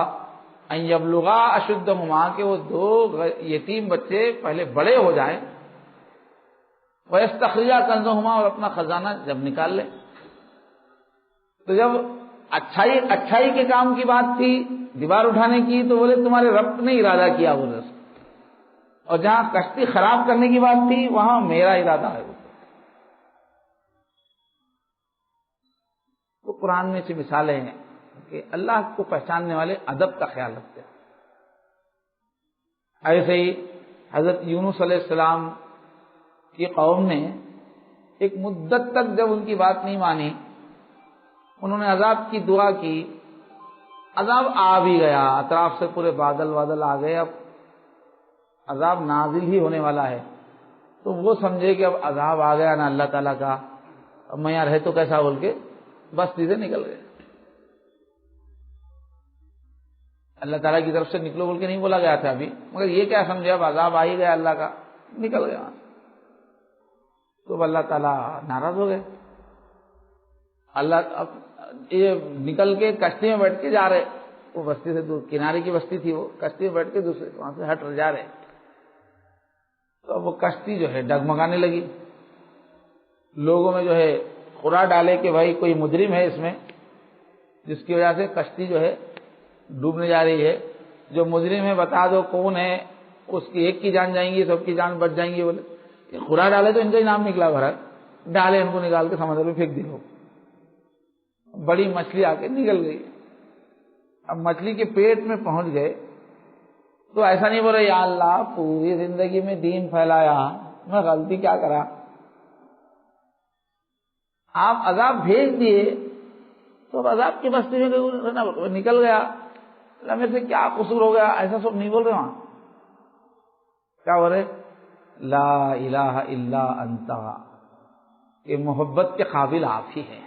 ان یبلغا اشدہما کہ وہ 2 یتیم بچے پہلے بڑے ہو جائیں، ویستخرجا کنزہما اور اپنا خزانہ جب نکال لیں. تو جب اچھائی کے کام کی بات تھی دیوار اٹھانے کی تو بولے تمہارے رب نے ارادہ کیا بول رہے. اور جہاں کشتی خراب کرنے کی بات تھی وہاں میرا ارادہ ہے. تو قرآن میں سے مثالیں ہیں کہ اللہ کو پہچاننے والے ادب کا خیال رکھتے ہیں. ایسے ہی حضرت یونس علیہ السلام کی قوم نے ایک مدت تک جب ان کی بات نہیں مانی، انہوں نے عذاب کی دعا کی، عذاب آ بھی گیا، اطراف سے پورے بادل آ گئے، اب عذاب نازل ہی ہونے والا ہے. تو وہ سمجھے کہ اب عذاب آ گیا نا اللہ تعالیٰ کا، اب میں یہاں رہے تو کیسا بول کے بس سیدھے نکل گئے. اللہ تعالیٰ کی طرف سے نکلو بول کے نہیں بولا گیا تھا ابھی، مگر یہ کیا سمجھے اب عذاب آ ہی گیا اللہ کا، نکل گیا. تو اللہ تعالیٰ ناراض ہو گئے. اللہ اب یہ نکل کے کشتی میں بیٹھ کے جا رہے، وہ بستی سے دور کنارے کی بستی تھی، وہ کشتی میں بیٹھ کے دوسرے وہاں سے ہٹ جا رہے. تو وہ کشتی جو ہے ڈگمگانے لگی، لوگوں میں جو ہے خورا ڈالے کہ بھائی کوئی مجرم ہے اس میں جس کی وجہ سے کشتی جو ہے ڈوبنے جا رہی ہے. جو مجرم ہے بتا دو کون ہے، اس کی ایک کی جان جائیں گی، سب کی جان بچ جائیں گی. بولے خورا ڈالے تو ان کا ہی نام نکلا بھرا، ڈالے ان کو نکال کے سمندر میں پھینک دی. بڑی مچھلی آ کے نکل گئی. اب مچھلی کے پیٹ میں پہنچ گئے تو ایسا نہیں بولے یا اللہ پوری زندگی میں دین پھیلایا، میں غلطی کیا کرا؟ آپ عذاب بھیج دیے تو اب عذاب کی بستی میں نکل گیا، اللہ میرے سے کیا قصور ہو گیا، ایسا سب نہیں بول رہے وہاں. کیا بول رہے؟ لا الہ الا انت، کہ محبت کے قابل آپ ہی ہیں،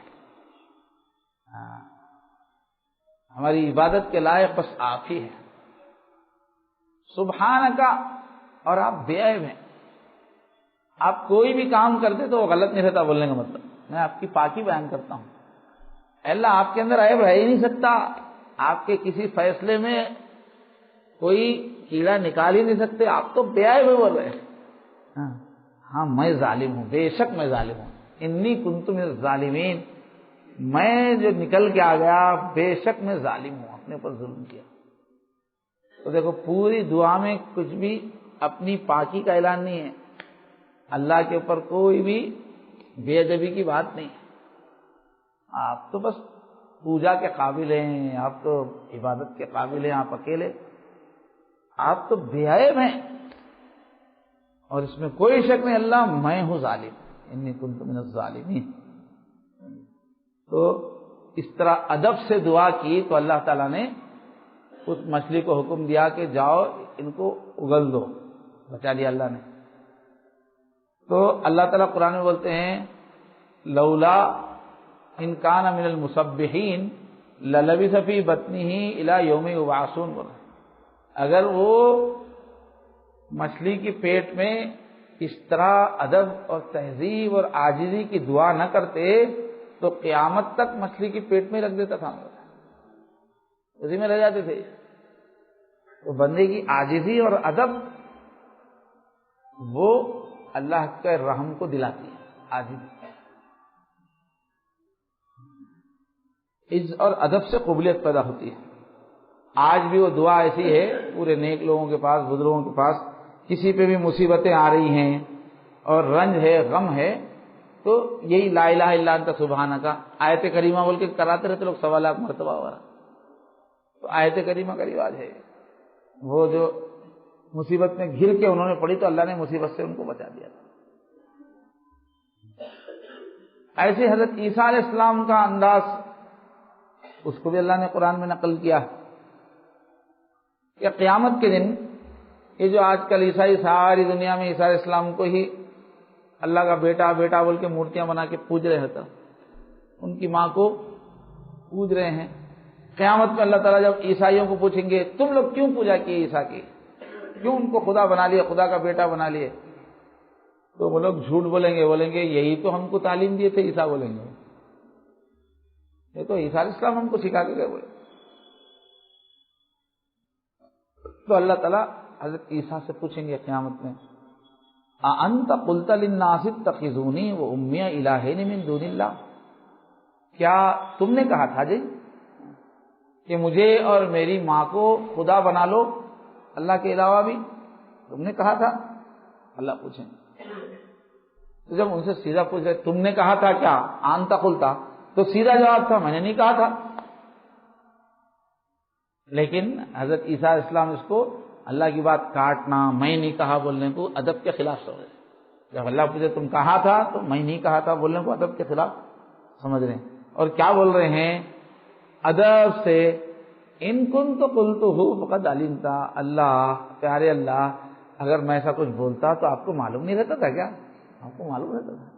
ہماری عبادت کے لائق بس آپ ہی ہیں. سبحانک، اور آپ بے عیب ہیں. آپ کوئی بھی کام کرتے تو وہ غلط نہیں رہتا بولنے کا مطلب، میں آپ کی پاکی بیان کرتا ہوں. اللہ آپ کے اندر عیب رہ ہی نہیں سکتا، آپ کے کسی فیصلے میں کوئی کیڑا نکال ہی نہیں سکتے، آپ تو بے عیب بول رہے ہیں. ہاں میں ظالم ہوں، بے شک میں ظالم ہوں، انی کنت من الظالمین، میں جو نکل کے آ گیا بے شک میں ظالم ہوں، اپنے اوپر ظلم کیا. تو دیکھو پوری دعا میں کچھ بھی اپنی پاکی کا اعلان نہیں ہے، اللہ کے اوپر کوئی بھی بے ادبی کی بات نہیں ہے. آپ تو بس پوجا کے قابل ہیں، آپ تو عبادت کے قابل ہیں، آپ اکیلے، آپ تو بے عیب ہیں، اور اس میں کوئی شک نہیں اللہ میں ہوں ظالم، انی کنت من الظالمین. تو اس طرح ادب سے دعا کی تو اللہ تعالیٰ نے اس مچھلی کو حکم دیا کہ جاؤ ان کو اگل دو، بچا لیا اللہ نے. تو اللہ تعالیٰ قرآن میں بولتے ہیں لولا ان کان من المسبحین للبث فی بطنہ الی یوم یبعثون، اگر وہ مچھلی کے پیٹ میں اس طرح ادب اور تہذیب اور عاجزی کی دعا نہ کرتے تو قیامت تک مچھلی کے پیٹ میں رکھ دیتا تھا، اسی میں رہ جاتے تھے. تو بندے کی عاجزی اور ادب وہ اللہ کے رحم کو دلاتی ہے. عاجزی عز اور ادب سے قبولیت پیدا ہوتی ہے. آج بھی وہ دعا ایسی ہے پورے نیک لوگوں کے پاس، بزرگوں کے پاس، کسی پہ بھی مصیبتیں آ رہی ہیں اور رنج ہے، غم ہے، تو یہی لا الہ الا انت سبحانک آیت کریمہ بول کے کراتے رہتے لوگ 1.25 لاکھ مرتبہ ہو رہا. تو آیت کریمہ کا رواج ہے، وہ جو مصیبت میں گھر کے انہوں نے پڑھی تو اللہ نے مصیبت سے ان کو بچا دیا. ایسے حضرت عیسیٰ علیہ السلام کا انداز، اس کو بھی اللہ نے قرآن میں نقل کیا کہ قیامت کے دن یہ جو آج کل عیسائی ساری دنیا میں عیسیٰ علیہ السلام کو ہی اللہ کا بیٹا بیٹا بول کے مورتیاں بنا کے پوج رہے ہوتا، ان کی ماں کو پوج رہے ہیں. قیامت میں اللہ تعالیٰ جب عیسائیوں کو پوچھیں گے تم لوگ کیوں پوجا کیے عیسیٰ کی، کیوں ان کو خدا بنا لیے، خدا کا بیٹا بنا لیے، تو وہ لوگ جھوٹ بولیں گے یہی تو ہم کو تعلیم دیے تھے. عیسیٰ بولیں گے یہ تو عیسیٰ علیہ السلام ہم کو سکھا کے گئے بولے. تو اللہ تعالیٰ حضرت عیسیٰ سے پوچھیں گے قیامت میں اَأَنْتَ قُلْتَ لِلنَّاسِ اتَّخِذُونِي وَأُمِّيَ إِلَٰهَيْنِ مِن دُونِ اللَّهِ، کیا تم نے کہا تھا جی کہ مجھے اور میری ماں کو خدا بنا لو اللہ کے علاوہ بھی، تم نے کہا تھا؟ اللہ پوچھیں. تو جب ان سے سیدھا پوچھ رہے تم نے کہا تھا کیا، آنتا قلتا، تو سیدھا جواب تھا میں نے نہیں کہا تھا. لیکن حضرت عیسیٰ علیہ السلام اس کو اللہ کی بات کاٹنا، میں نہیں کہا بولنے کو ادب کے خلاف سمجھ رہے. جب اللہ پوچھے تم کہا تھا تو میں نہیں کہا تھا بولنے کو ادب کے خلاف سمجھ رہے ہیں. اور کیا بول رہے ہیں ادب سے، ان کنت قلتہ فقد علمتا، اللہ پیارے اللہ اگر میں ایسا کچھ بولتا تو آپ کو معلوم نہیں رہتا تھا کیا؟ آپ کو معلوم رہتا تھا،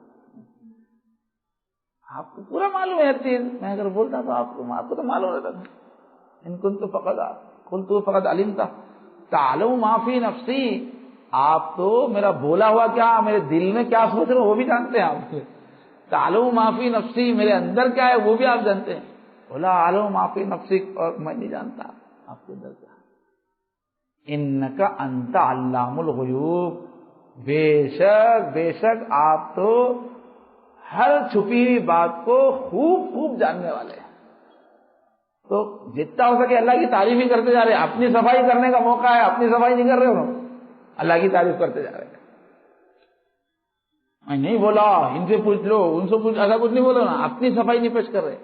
آپ کو پورا معلوم ہے چیز، میں اگر بولتا تو آپ کو تو معلوم رہتا تھا. ان کنت فقد قلتہ فقد علمتا تعلم ما فی نفسی، آپ تو میرا بولا ہوا کیا میرے دل میں کیا سوچ رہے وہ بھی جانتے ہیں آپ. تعلم ما فی نفسی، میرے اندر کیا ہے وہ بھی آپ جانتے ہیں. بولا عالم ما فی نفسک، اور میں نہیں جانتا آپ کے اندر کیا. انک انت علام الغیوب، بے شک آپ تو ہر چھپی ہوئی بات کو خوب جاننے والے ہیں. تو جتنا ہو سکے اللہ کی تعریف ہی کرتے جا رہے ہیں. اپنی صفائی کرنے کا موقع ہے، اپنی صفائی نہیں کر رہے ہو، اللہ کی تعریف کرتے جا رہے ہیں. میں نہیں بولا ان سے پوچھ لو ان سے پوچھ، ایسا کچھ نہیں بولا نا، اپنی صفائی نہیں پیش کر رہے،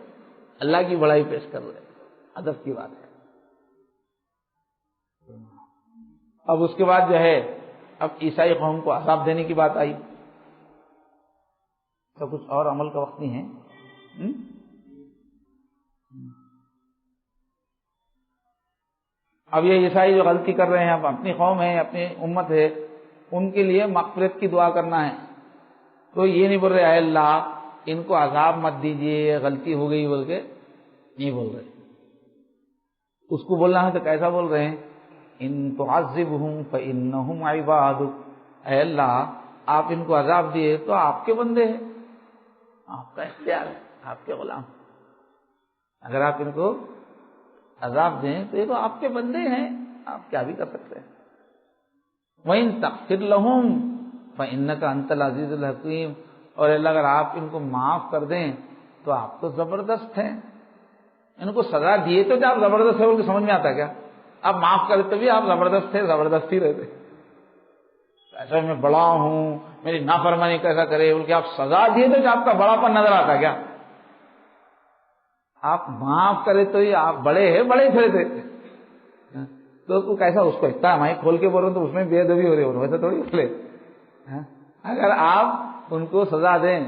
اللہ کی بڑائی پیش کر رہے. ادب کی بات ہے. اب اس کے بعد جو ہے اب عیسائی قوم کو عذاب دینے کی بات آئی، تو کچھ اور عمل کا وقت نہیں ہے۔ اب یہ عیسائی جو غلطی کر رہے ہیں، اب اپنی قوم ہے، اپنی امت ہے، ان کے لیے مغفرت کی دعا کرنا ہے، تو یہ نہیں بول رہے اے اللہ ان کو عذاب مت دیجیے، غلطی ہو گئی بول کے نہیں بول رہے۔ اس کو بولنا ہے تو کیسا بول رہے ہیں؟ ان تعذبہم فانہم عبادک، اے اللہ آپ ان کو عذاب دیے تو آپ کے بندے ہیں، آپ کا اختیار ہے، آپ کے غلام، اگر آپ ان کو عذاب دیں تو یہ تو آپ کے بندے ہیں، آپ کیا بھی کر سکتے ہیں۔ وَإِن تَغْفِرْ لَهُمْ فَإِنَّكَ أَنْتَ الْعَزِيزُ الْحَكِيمُ، اور اللہ اگر آپ ان کو معاف کر دیں تو آپ تو زبردست ہیں۔ ان کو سزا دیے تو کیا آپ زبردست ہے بول کے سمجھ میں آتا کیا؟ آپ معاف کرتے بھی آپ زبردست تھے، زبردستی رہتے، ایسا میں بڑا ہوں میری نافرمانی کیسا کرے بول کے آپ سزا دیے تو کیا آپ کا بڑا پن نظر آتا کیا؟ آپ معاف کرے تو یہ آپ بڑے ہیں، بڑے تھے تو کیسا اس کو اتنا ہمیں کھول کے بول رہے تو اس میں بے ادبی ہو رہی ہے، ویسا تھوڑی کھلے۔ اگر آپ ان کو سزا دیں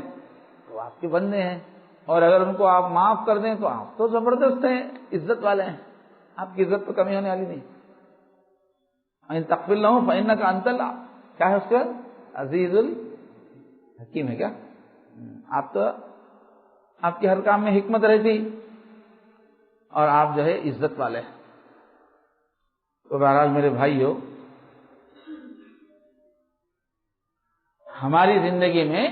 تو آپ کے بندے ہیں، اور اگر ان کو آپ معاف کر دیں تو آپ تو زبردست ہیں، عزت والے ہیں، آپ کی عزت تو کمی ہونے والی نہیں۔ ان تغفر لہم فانک انت کیا ہے اس کا عزیز الحکیم ہے کیا؟ آپ تو آپ کے ہر کام میں حکمت رہتی اور آپ جو ہے عزت والے ہیں۔ تو بہرحال میرے بھائیو، ہماری زندگی میں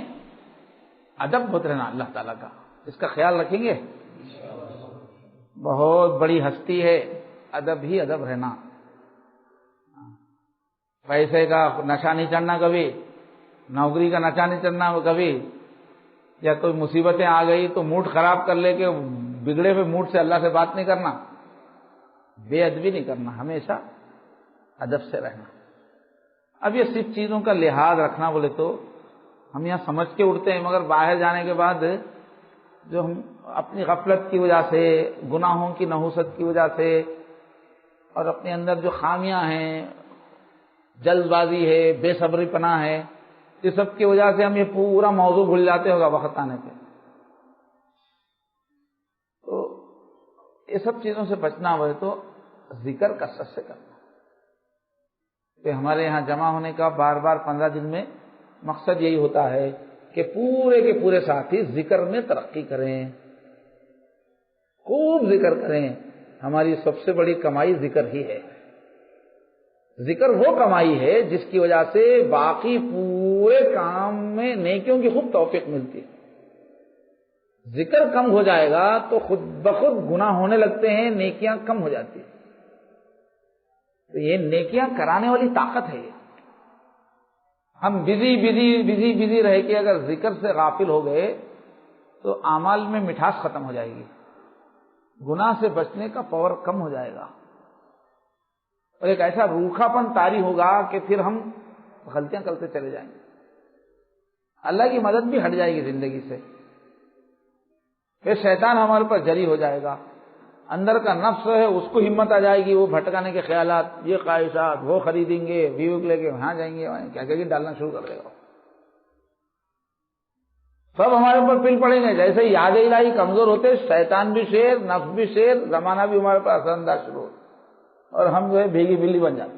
ادب ہوتا رہنا اللہ تعالیٰ کا، اس کا خیال رکھیں گے؟ بہت بڑی ہستی ہے، ادب ہی ادب رہنا۔ پیسے کا نشہ نہیں چڑھنا کبھی، نوکری کا نشہ نہیں چڑھنا کبھی، یا کوئی مصیبتیں آ گئی تو موڈ خراب کر لے کے بگڑے ہوئے موڈ سے اللہ سے بات نہیں کرنا، بے ادبی نہیں کرنا، ہمیشہ ادب سے رہنا۔ اب یہ صرف چیزوں کا لحاظ رکھنا بولے تو ہم یہاں سمجھ کے اٹھتے ہیں، مگر باہر جانے کے بعد جو ہم اپنی غفلت کی وجہ سے، گناہوں کی نحوست کی وجہ سے، اور اپنے اندر جو خامیاں ہیں، جلد بازی ہے، بے صبری پناہ ہے، اس سب کی وجہ سے ہم یہ پورا موضوع بھول جاتے ہوگا وقت آنے پہ۔ تو یہ سب چیزوں سے بچنا ہوئے تو ذکر کثرت سے کرنا۔ کہ ہمارے یہاں جمع ہونے کا بار بار 15 دن میں مقصد یہی ہوتا ہے کہ پورے کے پورے ساتھی ذکر میں ترقی کریں، خوب ذکر کریں۔ ہماری سب سے بڑی کمائی ذکر ہی ہے۔ ذکر وہ کمائی ہے جس کی وجہ سے باقی پورے کام میں نیکیوں کی خوب توفیق ملتی ہے۔ ذکر کم ہو جائے گا تو خود بخود گناہ ہونے لگتے ہیں، نیکیاں کم ہو جاتی ہیں۔ تو یہ نیکیاں کرانے والی طاقت ہے۔ یہ ہم بزی رہ کے اگر ذکر سے غافل ہو گئے تو اعمال میں مٹھاس ختم ہو جائے گی، گناہ سے بچنے کا پاور کم ہو جائے گا، اور ایک ایسا روکھا پن طاری ہوگا کہ پھر ہم غلطیاں کرتے چلے جائیں گے، اللہ کی مدد بھی ہٹ جائے گی زندگی سے، پھر شیطان ہمارے پر جری ہو جائے گا، اندر کا نفس ہے اس کو ہمت آ جائے گی، وہ بھٹکانے کے خیالات، یہ خواہشات، وہ خریدیں گے، ویو لے کے وہاں جائیں گے، کیا کیا ڈالنا شروع کر دے گا، سب ہمارے اوپر پل پڑیں گے۔ جیسے یاد الہی کمزور ہوتے، شیطان بھی شیر، نفس بھی شیر، زمانہ بھی ہمارے پر اثر انداز شروع ہوتا، اور ہم جو ہے بھیگی بلی بن جاتے،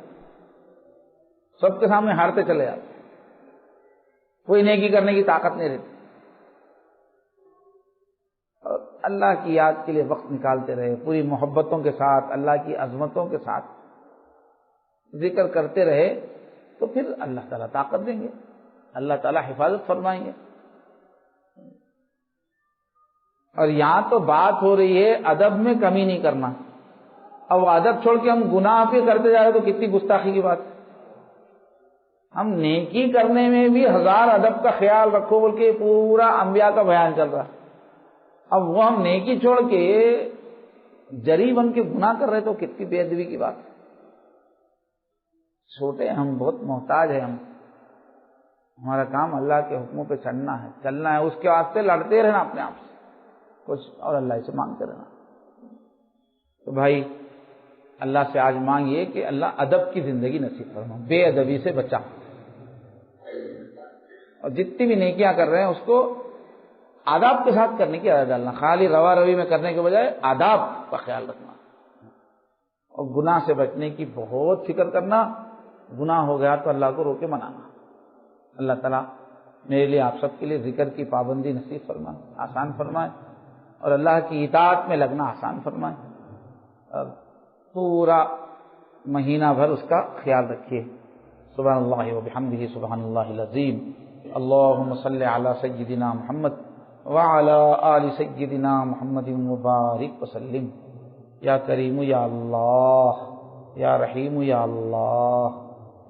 سب کے سامنے ہارتے چلے جاتے، کوئی نیکی کرنے کی طاقت نہیں رہتی۔ اور اللہ کی یاد کے لیے وقت نکالتے رہے، پوری محبتوں کے ساتھ، اللہ کی عظمتوں کے ساتھ ذکر کرتے رہے تو پھر اللہ تعالیٰ طاقت دیں گے، اللہ تعالیٰ حفاظت فرمائیں گے۔ اور یہاں تو بات ہو رہی ہے ادب میں کمی نہیں کرنا، اب ادب چھوڑ کے ہم گناہ پہ کرتے جا رہے تو کتنی گستاخی کی بات ہے۔ ہم نیکی کرنے میں بھی 1000 ادب کا خیال رکھو بول کے پورا انبیاء کا بیان چل رہا ہے، اب وہ ہم نیکی چھوڑ کے جری بن کے گناہ کر رہے تو کتنی بے ادبی کی بات ہے۔ چھوٹے ہم بہت محتاج ہیں، ہمارا کام اللہ کے حکموں پہ چلنا ہے، اس کے واسطے لڑتے رہنا اپنے آپ سے کچھ، اور اللہ سے مانگتے رہنا۔ تو بھائی اللہ سے آج مانگیے کہ اللہ ادب کی زندگی نصیب فرما، بے ادبی سے بچا، اور جتنی بھی نیکیاں کر رہے ہیں اس کو آداب کے ساتھ کرنے کی عادت ڈالنا، خالی روا روی میں کرنے کے بجائے آداب کا خیال رکھنا، اور گناہ سے بچنے کی بہت فکر کرنا، گناہ ہو گیا تو اللہ کو رو کے منانا۔ اللہ تعالیٰ میرے لیے آپ سب کے لیے ذکر کی پابندی نصیب فرمائے، آسان فرمائے، اور اللہ کی اطاعت میں لگنا آسان فرمائے، اور پورا مہینہ بھر اس کا خیال رکھیے۔ سبحان اللہ و بحمدہ، سبحان اللہ العظیم۔ اللہم صلی علی سیدنا محمد وعلی آل سیدنا محمد مبارک وسلم۔ یا کریم یا اللہ، یا رحیم یا اللہ،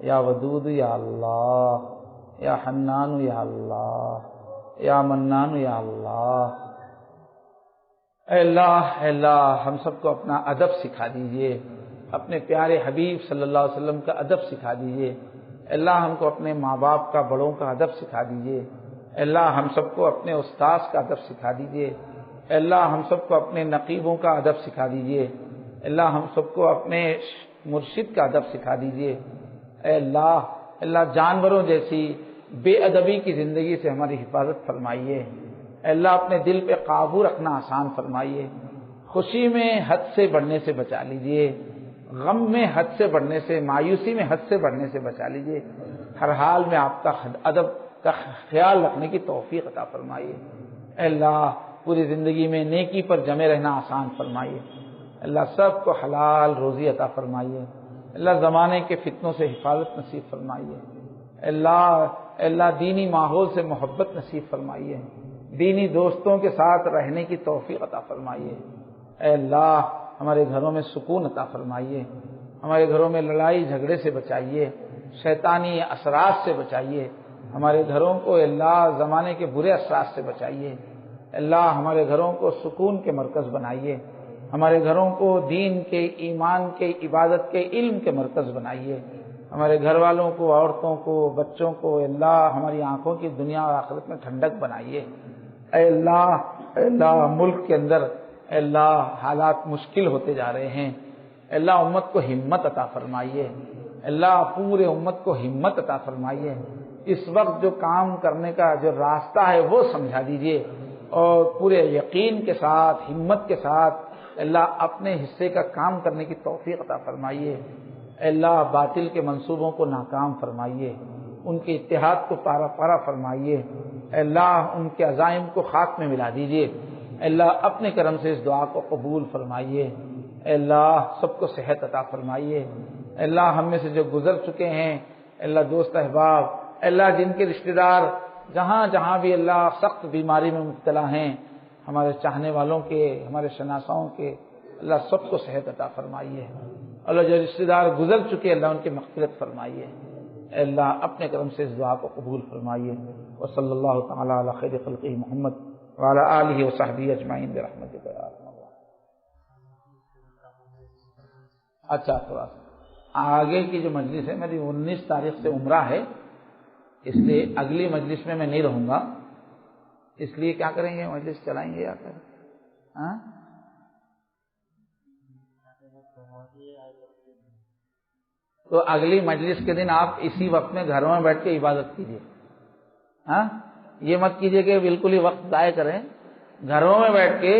یا ودود یا اللہ، یا حنان یا اللہ، یا منان یا اللہ۔ اے اللہ ہم سب کو اپنا ادب سکھا دیجئے، اپنے پیارے حبیب صلی اللہ علیہ وسلم کا ادب سکھا دیجئے۔ اللہ ہم کو اپنے ماں باپ کا، بڑوں کا ادب سکھا دیجئے۔ اللہ ہم سب کو اپنے استاذ کا ادب سکھا دیجئے۔ اللہ ہم سب کو اپنے نقیبوں کا ادب سکھا دیجئے۔ اللہ ہم سب کو اپنے مرشد کا ادب سکھا دیجئے۔ اے اللہ جانوروں جیسی بے ادبی کی زندگی سے ہماری حفاظت فرمائیے۔ اے اللہ اپنے دل پہ قابو رکھنا آسان فرمائیے۔ خوشی میں حد سے بڑھنے سے بچا لیجئے، غم میں حد سے بڑھنے سے، مایوسی میں حد سے بڑھنے سے بچا لیجئے۔ ہر حال میں آپ کا ادب کا خیال رکھنے کی توفیق عطا فرمائیے۔ اے اللہ پوری زندگی میں نیکی پر جمے رہنا آسان فرمائیے۔ اللہ سب کو حلال روزی عطا فرمائیے۔ اللہ زمانے کے فتنوں سے حفاظت نصیب فرمائیے۔ اللہ دینی ماحول سے محبت نصیب فرمائیے، دینی دوستوں کے ساتھ رہنے کی توفیق عطا فرمائیے۔ اے اللہ ہمارے گھروں میں سکون عطا فرمائیے، ہمارے گھروں میں لڑائی جھگڑے سے بچائیے، شیطانی اثرات سے بچائیے، ہمارے گھروں کو اللہ زمانے کے برے اثرات سے بچائیے۔ اللہ ہمارے گھروں کو سکون کے مرکز بنائیے، ہمارے گھروں کو دین کے، ایمان کے، عبادت کے، علم کے مرکز بنائیے۔ ہمارے گھر والوں کو، عورتوں کو، بچوں کو اللہ ہماری آنکھوں کی دنیا اور آخرت میں ٹھنڈک بنائیے۔ اے اللہ ملک کے اندر اے اللہ حالات مشکل ہوتے جا رہے ہیں، اے اللہ امت کو ہمت عطا فرمائیے، اے اللہ پورے امت کو ہمت عطا فرمائیے۔ اس وقت جو کام کرنے کا جو راستہ ہے وہ سمجھا دیجیے، اور پورے یقین کے ساتھ، ہمت کے ساتھ اللہ اپنے حصے کا کام کرنے کی توفیق عطا فرمائیے۔ اے اللہ باطل کے منصوبوں کو ناکام فرمائیے، ان کے اتحاد کو پارا پارا فرمائیے۔ اے اللہ ان کے عزائم کو خاک میں ملا دیجیے۔ اے اللہ اپنے کرم سے اس دعا کو قبول فرمائیے۔ اے اللہ سب کو صحت عطا فرمائیے۔ اے اللہ ہم میں سے جو گزر چکے ہیں، اے اللہ دوست احباب، اے اللہ جن کے رشتہ دار جہاں جہاں بھی اللہ سخت بیماری میں مبتلا ہیں، ہمارے چاہنے والوں کے، ہمارے شناساؤں کے، اللہ سب کو صحت عطا فرمائیے۔ اللہ جو رشتہ دار گزر چکے اللہ ان کی مغفرت فرمائیے۔ اے اللہ اپنے کرم سے اس دعا کو قبول فرمائیے۔ وصلی اللہ تعالی علی خیر خلقہ محمد وعلی آلہ وصحبہ اجمعین برحمتک یا ارحم الراحمین۔ اچھا تھوڑا سا آگے کی جو مجلس ہے میری 19 تاریخ سے عمرہ ہے، اس لیے اگلی مجلس میں نہیں رہوں گا، اس لیے کیا کریں گے، مجلس چلائیں گے یا پھر تو اگلی مجلس کے دن آپ اسی وقت میں گھروں میں بیٹھ کے عبادت کیجیے۔ یہ مت کیجیے کہ بالکل ہی وقت ضائع کریں، گھروں میں بیٹھ کے